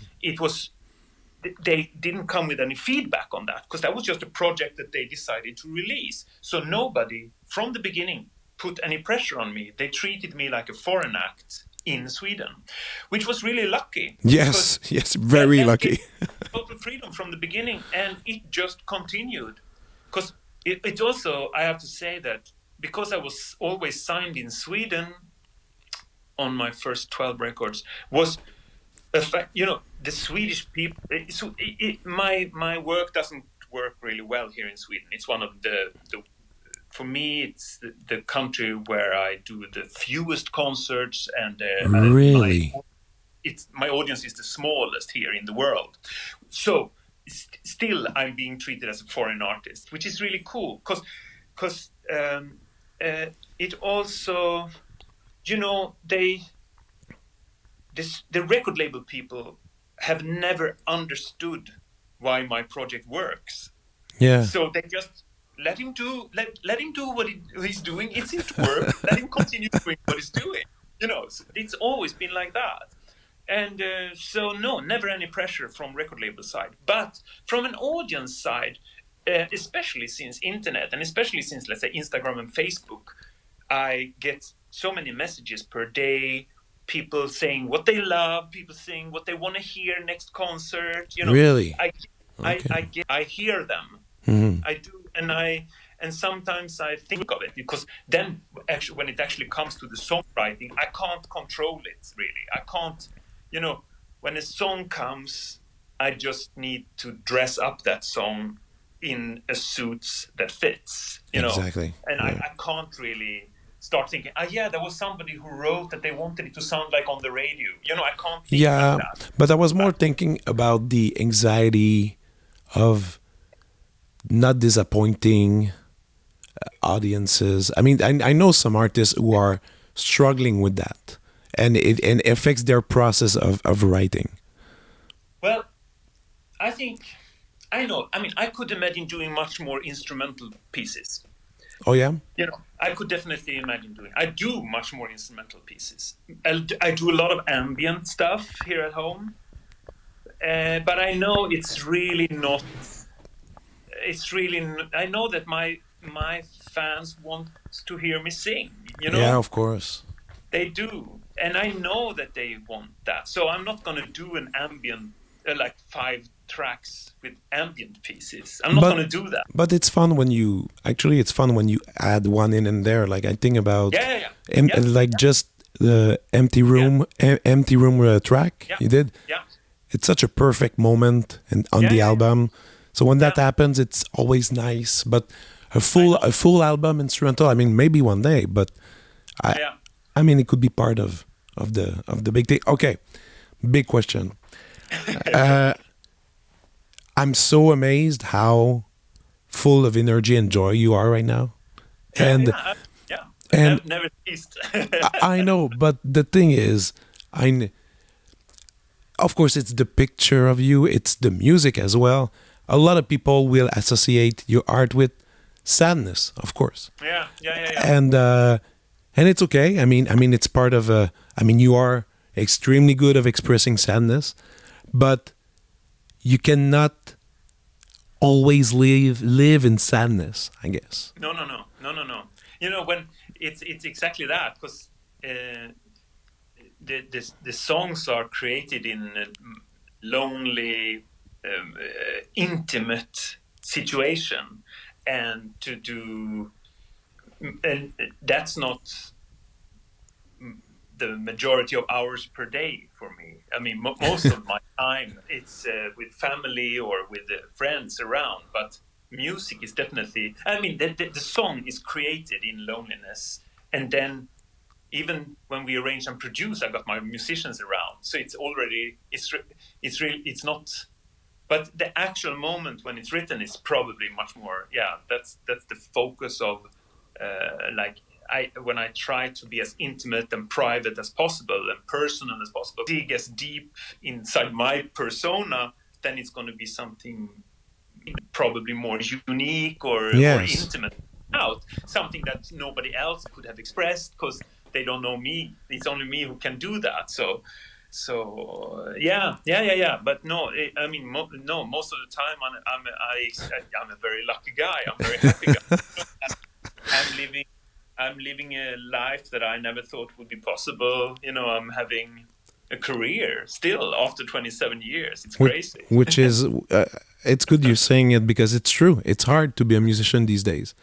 they didn't come with any feedback on that, because that was just a project that they decided to release. So nobody from the beginning put any pressure on me. They treated me like a foreign act in Sweden, which was really lucky. Yes, very lucky. Total freedom from the beginning, and it just continued. Because it also, I have to say that because I was always signed in Sweden on my first 12 records, was a fact, the Swedish people, my work doesn't work really well here in Sweden. It's one of the for me, it's the country where I do the fewest concerts, and really, my audience is the smallest here in the world. So still, I'm being treated as a foreign artist, which is really cool, because it also, the record label people have never understood why my project works. Yeah. So they just let him do what he's doing. It's his work. Let him continue doing what he's doing. So it's always been like that. And so no, never any pressure from record label side. But from an audience side, especially since internet, and especially since, let's say, Instagram and Facebook, I get so many messages per day. People saying what they love, people saying what they want to hear next concert. Really? I hear them. Mm-hmm. I do, and sometimes I think of it, because then actually, when it actually comes to the songwriting, I can't control it really. I can't, when a song comes, I just need to dress up that song in a suit that fits. Exactly. And yeah. I can't really start thinking, there was somebody who wrote that they wanted it to sound like on the radio. I can't think like that. But I was more thinking about the anxiety of not disappointing audiences. I mean, I know some artists who are struggling with that, and it affects their process of writing. Well, I could imagine doing much more instrumental pieces. Oh yeah? I could definitely imagine I do much more instrumental pieces. I do a lot of ambient stuff here at home, but I know it's really not. I know that my fans want to hear me sing. Yeah, of course. They do, and I know that they want that. So I'm not going to do an ambient, like 5 tracks with ambient pieces. I'm not going to do that. But it's fun when you add one in and there. Like I think about just the empty room track you did. Yeah. It's such a perfect moment and on the album. So when that happens, it's always nice. But a full album instrumental, I mean, maybe one day, but I mean, it could be part of the big thing. Okay, big question. I'm so amazed how full of energy and joy you are right now. And I've never ceased. I know, but the thing is, of course, it's the picture of you, it's the music as well. A lot of people will associate your art with sadness, of course. Yeah. And it's okay. I mean, it's part of you are extremely good of expressing sadness, but you cannot always live in sadness, I guess. No. When it's exactly that, because the songs are created in a lonely, intimate situation, and that's not the majority of hours per day for me. I mean, most of my time it's with family or with friends around, but music is definitely, the song is created in loneliness, and then even when we arrange and produce, I got my musicians around. So it's already, it's not, but the actual moment when it's written is probably much more, that's the focus of, when I try to be as intimate and private as possible and personal as possible, dig as deep inside my persona, then it's going to be something probably more unique or intimate out, something that nobody else could have expressed because they don't know me. It's only me who can do that. So yeah. But no, I mean, most of the time I'm a very lucky guy. I'm a very happy guy. I'm living a life that I never thought would be possible. I'm having a career still after 27 years. It's crazy. Which is, it's good you're saying it because it's true. It's hard to be a musician these days.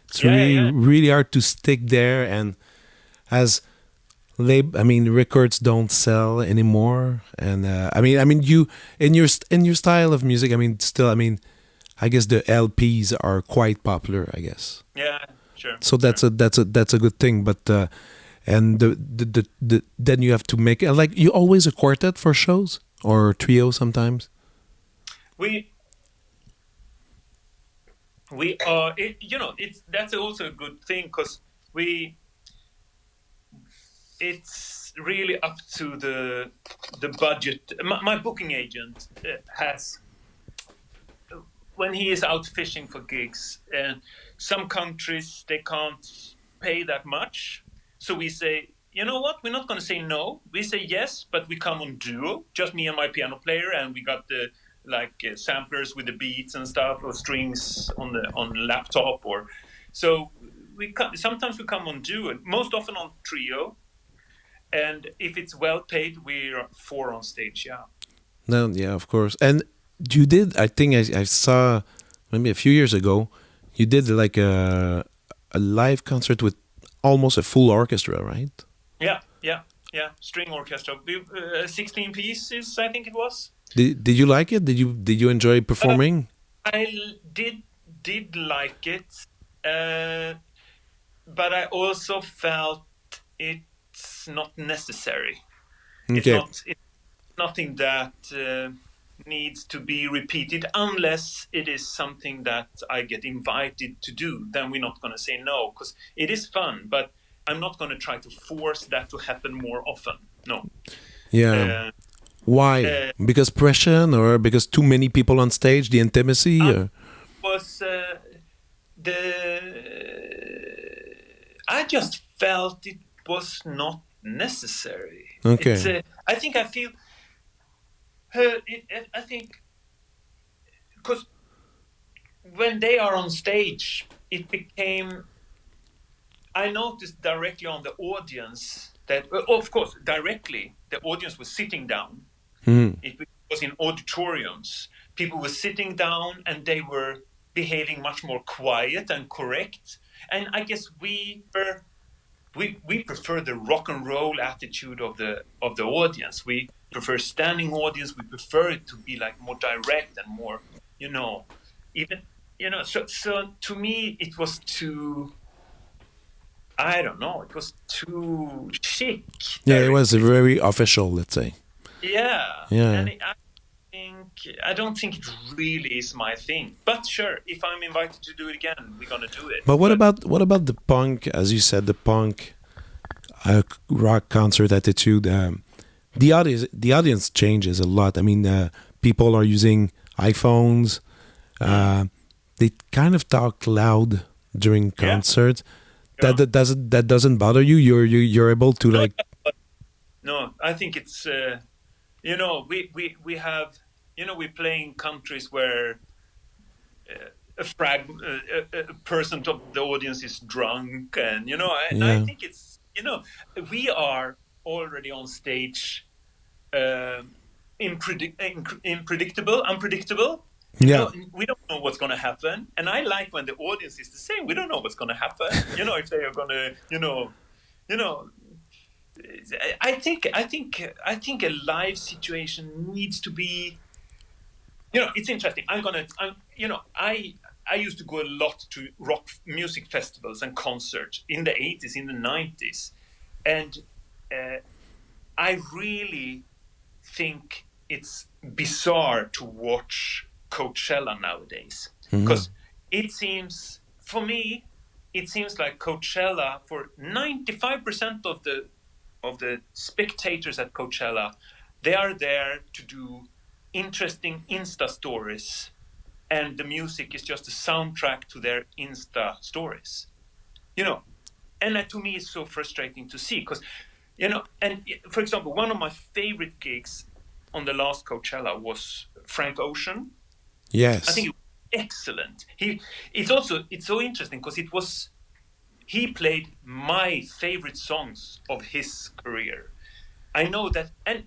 It's really hard to stick there, and records don't sell anymore. And you in your style of music. I guess the LPs are quite popular. I guess. Yeah, sure. So that's a good thing. But and then you have to make it like you always a quartet for shows or trio sometimes. We are, that's also a good thing because it's really up to the budget. My booking agent has, when he is out fishing for gigs, some countries, they can't pay that much. So we say, you know what, we're not going to say no. We say yes, but we come on duo, just me and my piano player, and we got the samplers with the beats and stuff, or strings on the laptop, or so sometimes we come on duo, most often on trio, and if it's well paid, we're 4 on stage. No, yeah, of course. And you did, I think I saw maybe a few years ago, you did like a live concert with almost a full orchestra, right? Yeah, string orchestra, 16 pieces, I think it was. Did you like it? Did you enjoy performing? I did like it, but I also felt it's not necessary. Okay. It's nothing that needs to be repeated unless it is something that I get invited to do. Then we're not going to say no, because it is fun, but I'm not going to try to force that to happen more often. No. Yeah. Why? Because pressure, or because too many people on stage, the intimacy? Was I just felt it was not necessary. Okay. I think because when they are on stage, it became, I noticed directly on the audience that, of course, directly, the audience was sitting down. It was in auditoriums. People were sitting down and they were behaving much more quiet and correct. And I guess we prefer the rock and roll attitude of the audience. We prefer standing audience. We prefer it to be like more direct and more, so to me it was too, I don't know, it was too chic. Yeah, it was very official, let's say. Yeah. And I don't think it really is my thing. But sure, if I'm invited to do it again, we're gonna do it. But what about the punk, as you said, the punk rock concert attitude? The audience changes a lot. I mean, people are using iPhones. They kind of talk loud during concerts. Yeah. That doesn't bother you. You're able to like. No, I think it's we have, we play in countries where a person of the audience is drunk, and I think it's, we are already on stage unpredictable. We don't know what's going to happen, and I like when the audience is the same. We don't know what's going to happen. If they are going to, I think a live situation needs to be, it's interesting. I I used to go a lot to rock music festivals and concerts in the 80s, in the 90s. And I really think it's bizarre to watch Coachella nowadays. Because it seems, for me, it seems like Coachella, for 95% of the spectators at Coachella, they are there to do interesting Insta stories, and the music is just a soundtrack to their Insta stories. And that to me is so frustrating to see, because, and for example, one of my favorite gigs on the last Coachella was Frank Ocean. Yes. I think it was excellent. It's so interesting because he played my favorite songs of his career. I know that, and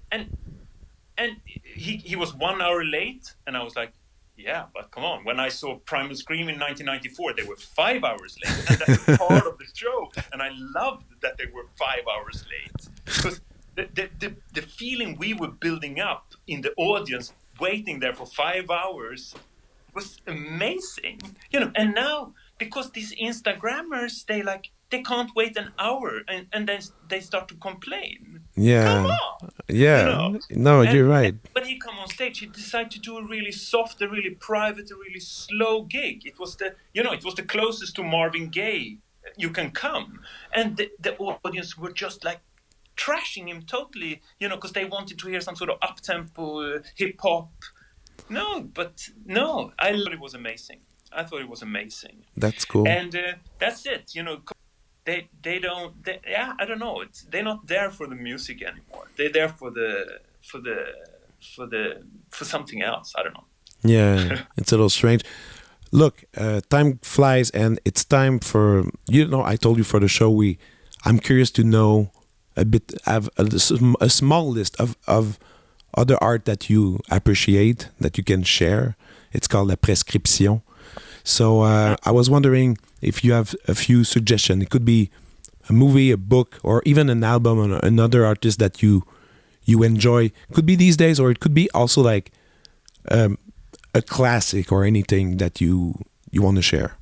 he was 1 hour late, and I was like, yeah, but come on. When I saw Primal Scream in 1994, they were 5 hours late, and that's part of the show. And I loved that they were 5 hours late, because the feeling we were building up in the audience, waiting there for 5 hours, was amazing. And now, because these Instagrammers, they can't wait an hour, and then they start to complain. Yeah. Come on. Yeah. No, you're right. When he come on stage, he decided to do a really soft, a really private, a really slow gig. It was the closest to Marvin Gaye you can come, and the audience were just like trashing him totally, because they wanted to hear some sort of up-tempo hip hop. No, I thought it was amazing. That's cool. And that's it. They don't. I don't know. They're not there for the music anymore. They're there for something else. I don't know. Yeah, it's a little strange. Look, time flies, and it's time for I told you for the show I'm curious to know a bit. Have a small list of other art that you appreciate that you can share. It's called la prescription. So I was wondering if you have a few suggestions. It could be a movie, a book, or even an album on another artist that you enjoy. It could be these days, or it could be also like a classic or anything that you want to share.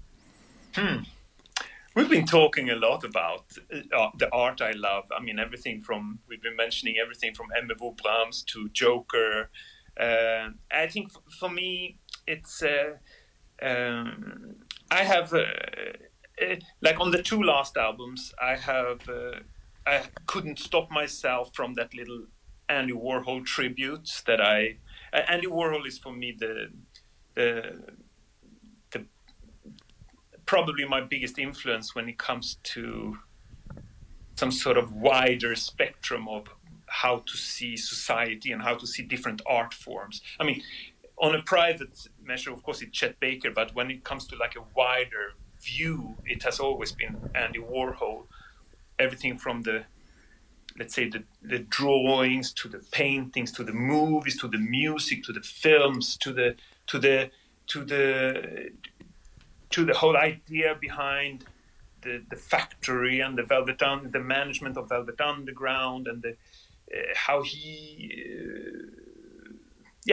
We've been talking a lot about the art I love. I mean, we've been mentioning everything from Emmevo Brahms to Joker. I think for me, it's I have like on the two last albums, I couldn't stop myself from that little Andy Warhol tributes that Andy Warhol is for me the probably my biggest influence when it comes to some sort of wider spectrum of how to see society and how to see different art forms. I mean, on a private measure, of course, it's Chet Baker, but when it comes to like a wider view, it has always been Andy Warhol. Everything from let's say the drawings to the paintings to the movies to the music to the films to the whole idea behind the factory and the management of Velvet Underground and how he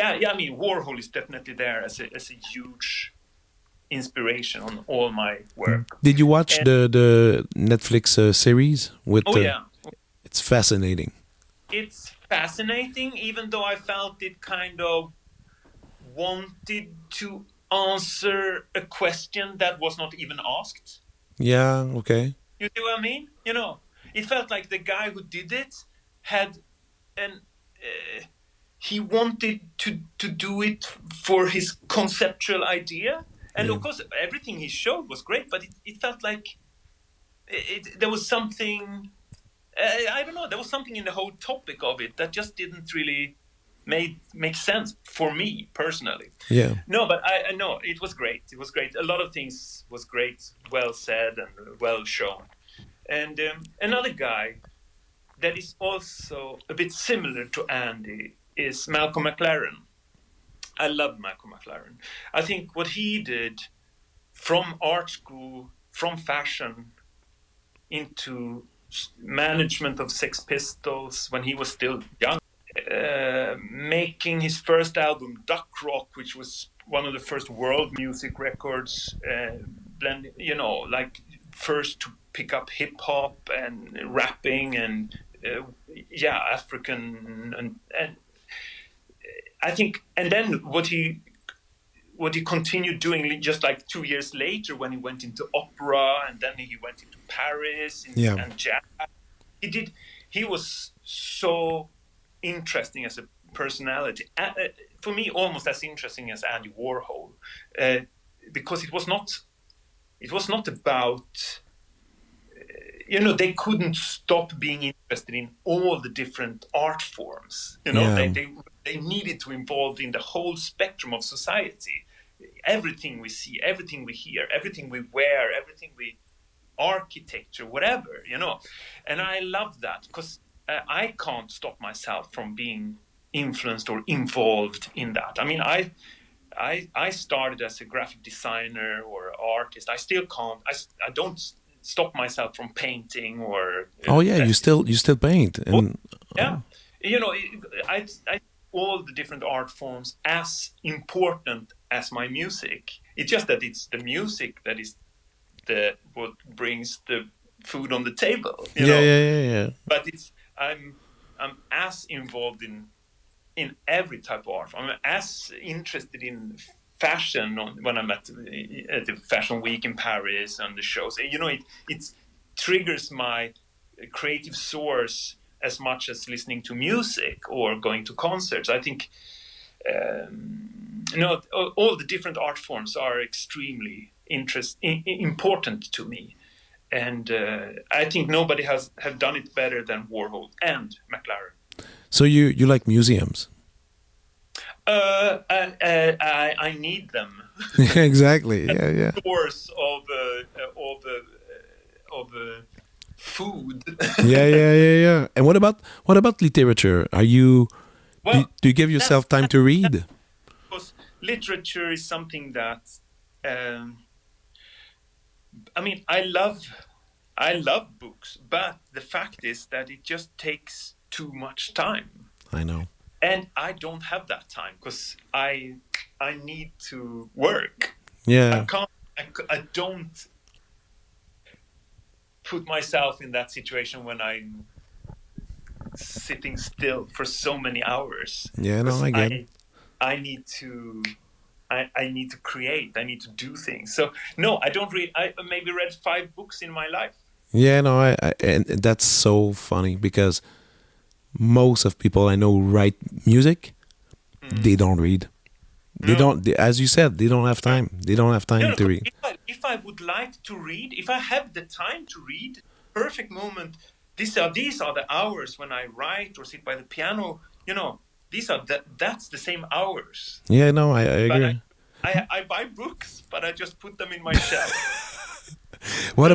I mean, Warhol is definitely there as a huge inspiration on all my work. Did you watch the Netflix series with? Yeah, it's fascinating. It's fascinating, even though I felt it kind of wanted to answer a question that was not even asked. Yeah. Okay. You see what I mean? It felt like the guy who did it had he wanted to do it for his conceptual idea. And of course, everything he showed was great, but it felt like there was something, I don't know, there was something in the whole topic of it that just didn't really make sense for me personally. Yeah. No, but I know it was great. It was great. A lot of things was great, well said and well shown. And another guy that is also a bit similar to Andy is Malcolm McLaren. I love Malcolm McLaren. I think what he did from art school, from fashion, into management of Sex Pistols when he was still young, making his first album, Duck Rock, which was one of the first world music records, blend, like first to pick up hip hop and rapping and African and I think, and then what he continued doing just like 2 years later when he went into opera and then he went into Paris and jazz. He was so interesting as a personality. For me, almost as interesting as Andy Warhol, because it was not about, they couldn't stop being interested in all the different art forms. They needed to involve in the whole spectrum of society. Everything we see, everything we hear, everything we wear, everything we architecture, whatever, And I love that because I can't stop myself from being influenced or involved in that. I mean, I started as a graphic designer or artist. I still can't. I don't stop myself from painting or. You still paint and. Yeah, I all the different art forms as important as my music. It's just that it's the music that is what brings the food on the table. Yeah. But I'm as involved in every type of art. I'm as interested in fashion when I'm at the fashion week in Paris and the shows. It triggers my creative source as much as listening to music or going to concerts. I think all the different art forms are extremely important to me, and I think nobody have done it better than Warhol and McLaren. So you like museums? I need them. Exactly. Yeah. Source of food. Yeah. And what about literature? Are you? Do you give yourself time to read? Because literature is something that. I mean, I love books, but the fact is that it just takes too much time. I know. And I don't have that time because I need to work. Yeah. I don't put myself in that situation when I'm sitting still for so many hours. Yeah, no, I get it. I need to create. I need to do things. So no, I don't read. I maybe read 5 books in my life. Yeah, no, I and that's so funny because most of people I know write music. They don't read. They don't. As you said, they don't have time. They don't have time to read. If I would like to read, if I have the time to read, perfect moment. These are the hours when I write or sit by the piano. That's the same hours. Yeah, no, I agree. I buy books, but I just put them in my shelf. What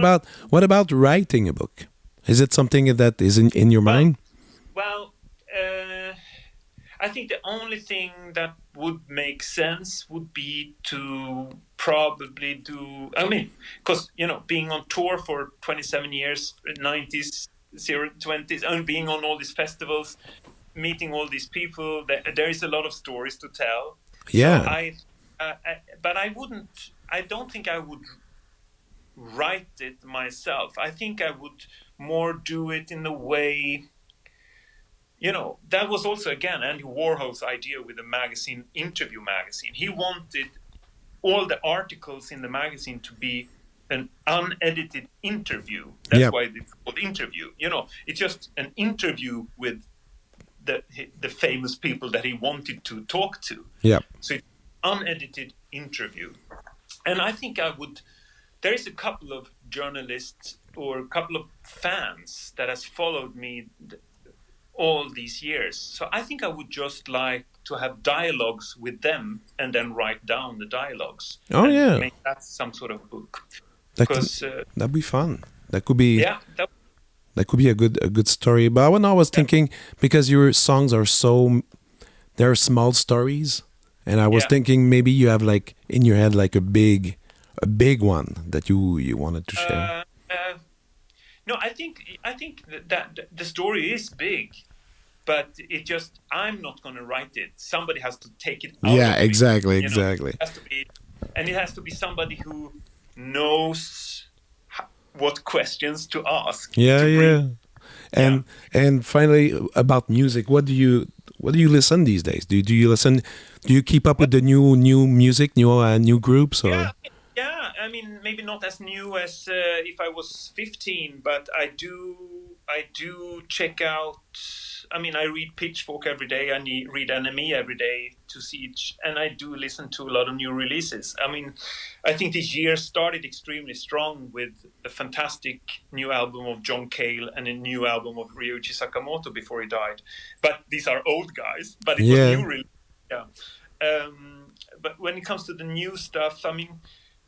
about writing a book? Is it something that is in your mind? Well, I think the only thing that would make sense would be to probably do. I mean, because being on tour for 27 years, 90s, 20s, and being on all these festivals, meeting all these people, there is a lot of stories to tell. Yeah. So but I wouldn't. I don't think I would write it myself. I think I would more do it in the way. That was also again Andy Warhol's idea with the magazine, Interview magazine. He wanted all the articles in the magazine to be an unedited interview. That's why it's called Interview. It's just an interview with the famous people that he wanted to talk to. Yeah. So it's unedited interview. And I think there is a couple of journalists or a couple of fans that has followed me all these years. So I think I would just like to have dialogues with them and then write down the dialogues. Oh, and yeah. make that some sort of book. That'd be fun. That could be. Yeah. That could be a good story. But when I was thinking, because your songs are they're small stories, and I was thinking maybe you have like in your head like a big one that you wanted to share. No, I think that the story is big. but I'm not going to write it. Somebody has to take it out. Yeah, of me, exactly. It has to be somebody who knows what questions to ask. Yeah. And finally, about music, what do you listen these days? Do you listen? Do you keep up with the new music, new groups? Or? Yeah. I mean, maybe not as new as if I was 15, but I do check out. I mean, I read Pitchfork every day. I read NME every day to see and I do listen to a lot of new releases. I mean, I think this year started extremely strong with a fantastic new album of John Cale and a new album of Ryuichi Sakamoto before he died. But these are old guys, but it was new release. Yeah. But when it comes to the new stuff, I mean,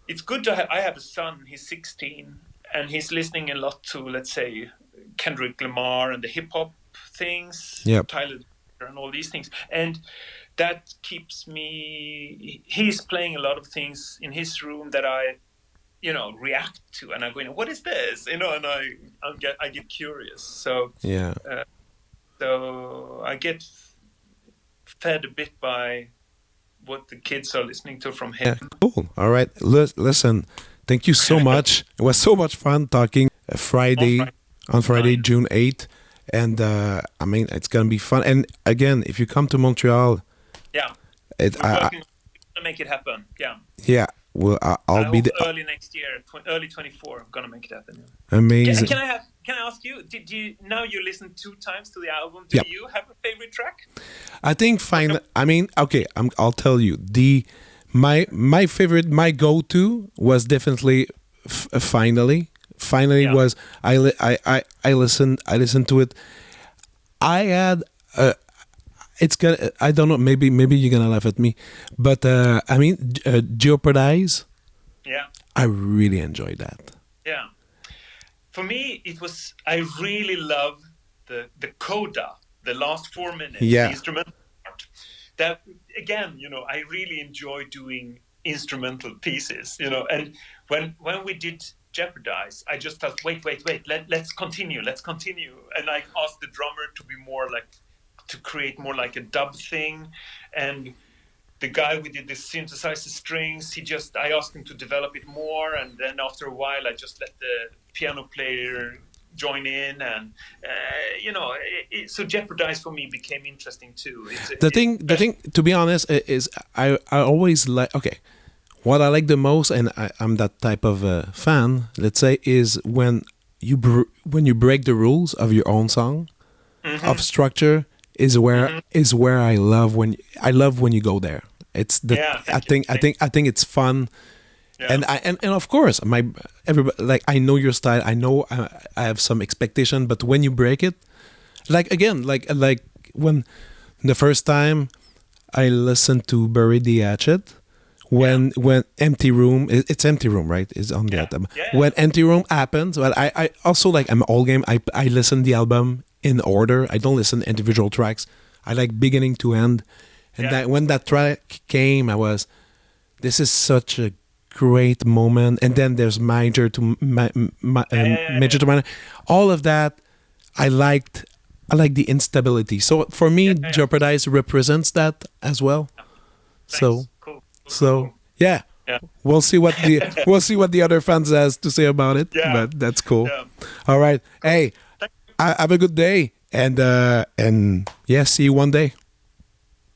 it's good to have. I have a son. He's 16, and he's listening a lot to, let's say, Kendrick Lamar and the hip hop things, Tyler and all these things, and that keeps me. He's playing a lot of things in his room that I, react to, and I'm going, "What is this?" And I get curious. So so I get fed a bit by what the kids are listening to from him. Yeah, cool. All right. Listen, thank you so much. It was so much fun talking on Friday, June 8th. And I mean, it's going to be fun. And again, if you come to Montreal... Yeah. We're working to make it happen. Yeah. Yeah. Well, I'll be early next year, early 24. I'm gonna make it happen. Yeah. Amazing. Can I ask you? Did you now you listen 2 times to the album? Do you have a favorite track? I think I mean, okay. I'll tell you. My favorite, my go-to was definitely finally. Finally was I listened to it. I had it's gonna. I don't know. Maybe you're gonna laugh at me, but I mean, Jeopardize. Yeah. I really enjoyed that. Yeah. For me, it was. I really love the coda, the last 4 minutes, the instrumental part. That again, I really enjoy doing instrumental pieces. And when we did Jeopardize, I just felt wait. Let's continue. And I asked the drummer to be more like. To create more like a dub thing, and the guy we did the synthesizer strings, I asked him to develop it more, and then after a while I just let the piano player join in, and so Jeopardize for me became interesting too. The thing to be honest is I always like, okay, what I like the most, and I'm that type of fan, let's say, is when you break the rules of your own song, of structure. Is where I love when you go there. It's I think it's fun, and of course everybody, like, I know your style. I know I have some expectation, but when you break it, like when the first time I listened to Bury the Hatchet, when Empty Room, it's Empty Room, right? It's on the album. When Empty Room happens, but I also, like, I'm all game. I listen the album in order. I don't listen to individual tracks. I like beginning to end. And that when that track came, this is such a great moment. And then there's major to major to minor. All of that, I like the instability. So for me, Jeopardize represents that as well. Thanks. Cool. Yeah. We'll see what the other fans has to say about it. Yeah. But that's cool. Yeah. All right. Hey, have a good day. And see you one day.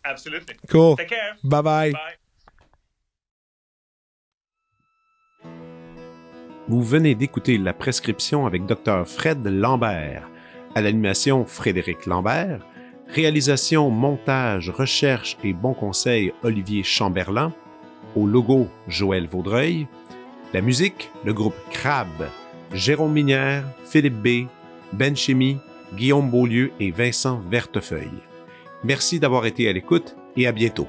Absolutely. Cool. Take care. Bye-bye. Bye. Vous venez d'écouter La Prescription avec Dr Fred Lambert. À l'animation, Frédéric Lambert. Réalisation, montage, recherche et bons conseils, Olivier Chamberlain. Au logo, Joël Vaudreuil. La musique, le groupe Crabe. Jérôme Minière, Philippe B., Ben Chémy, Guillaume Beaulieu et Vincent Vertefeuille. Merci d'avoir été à l'écoute et à bientôt.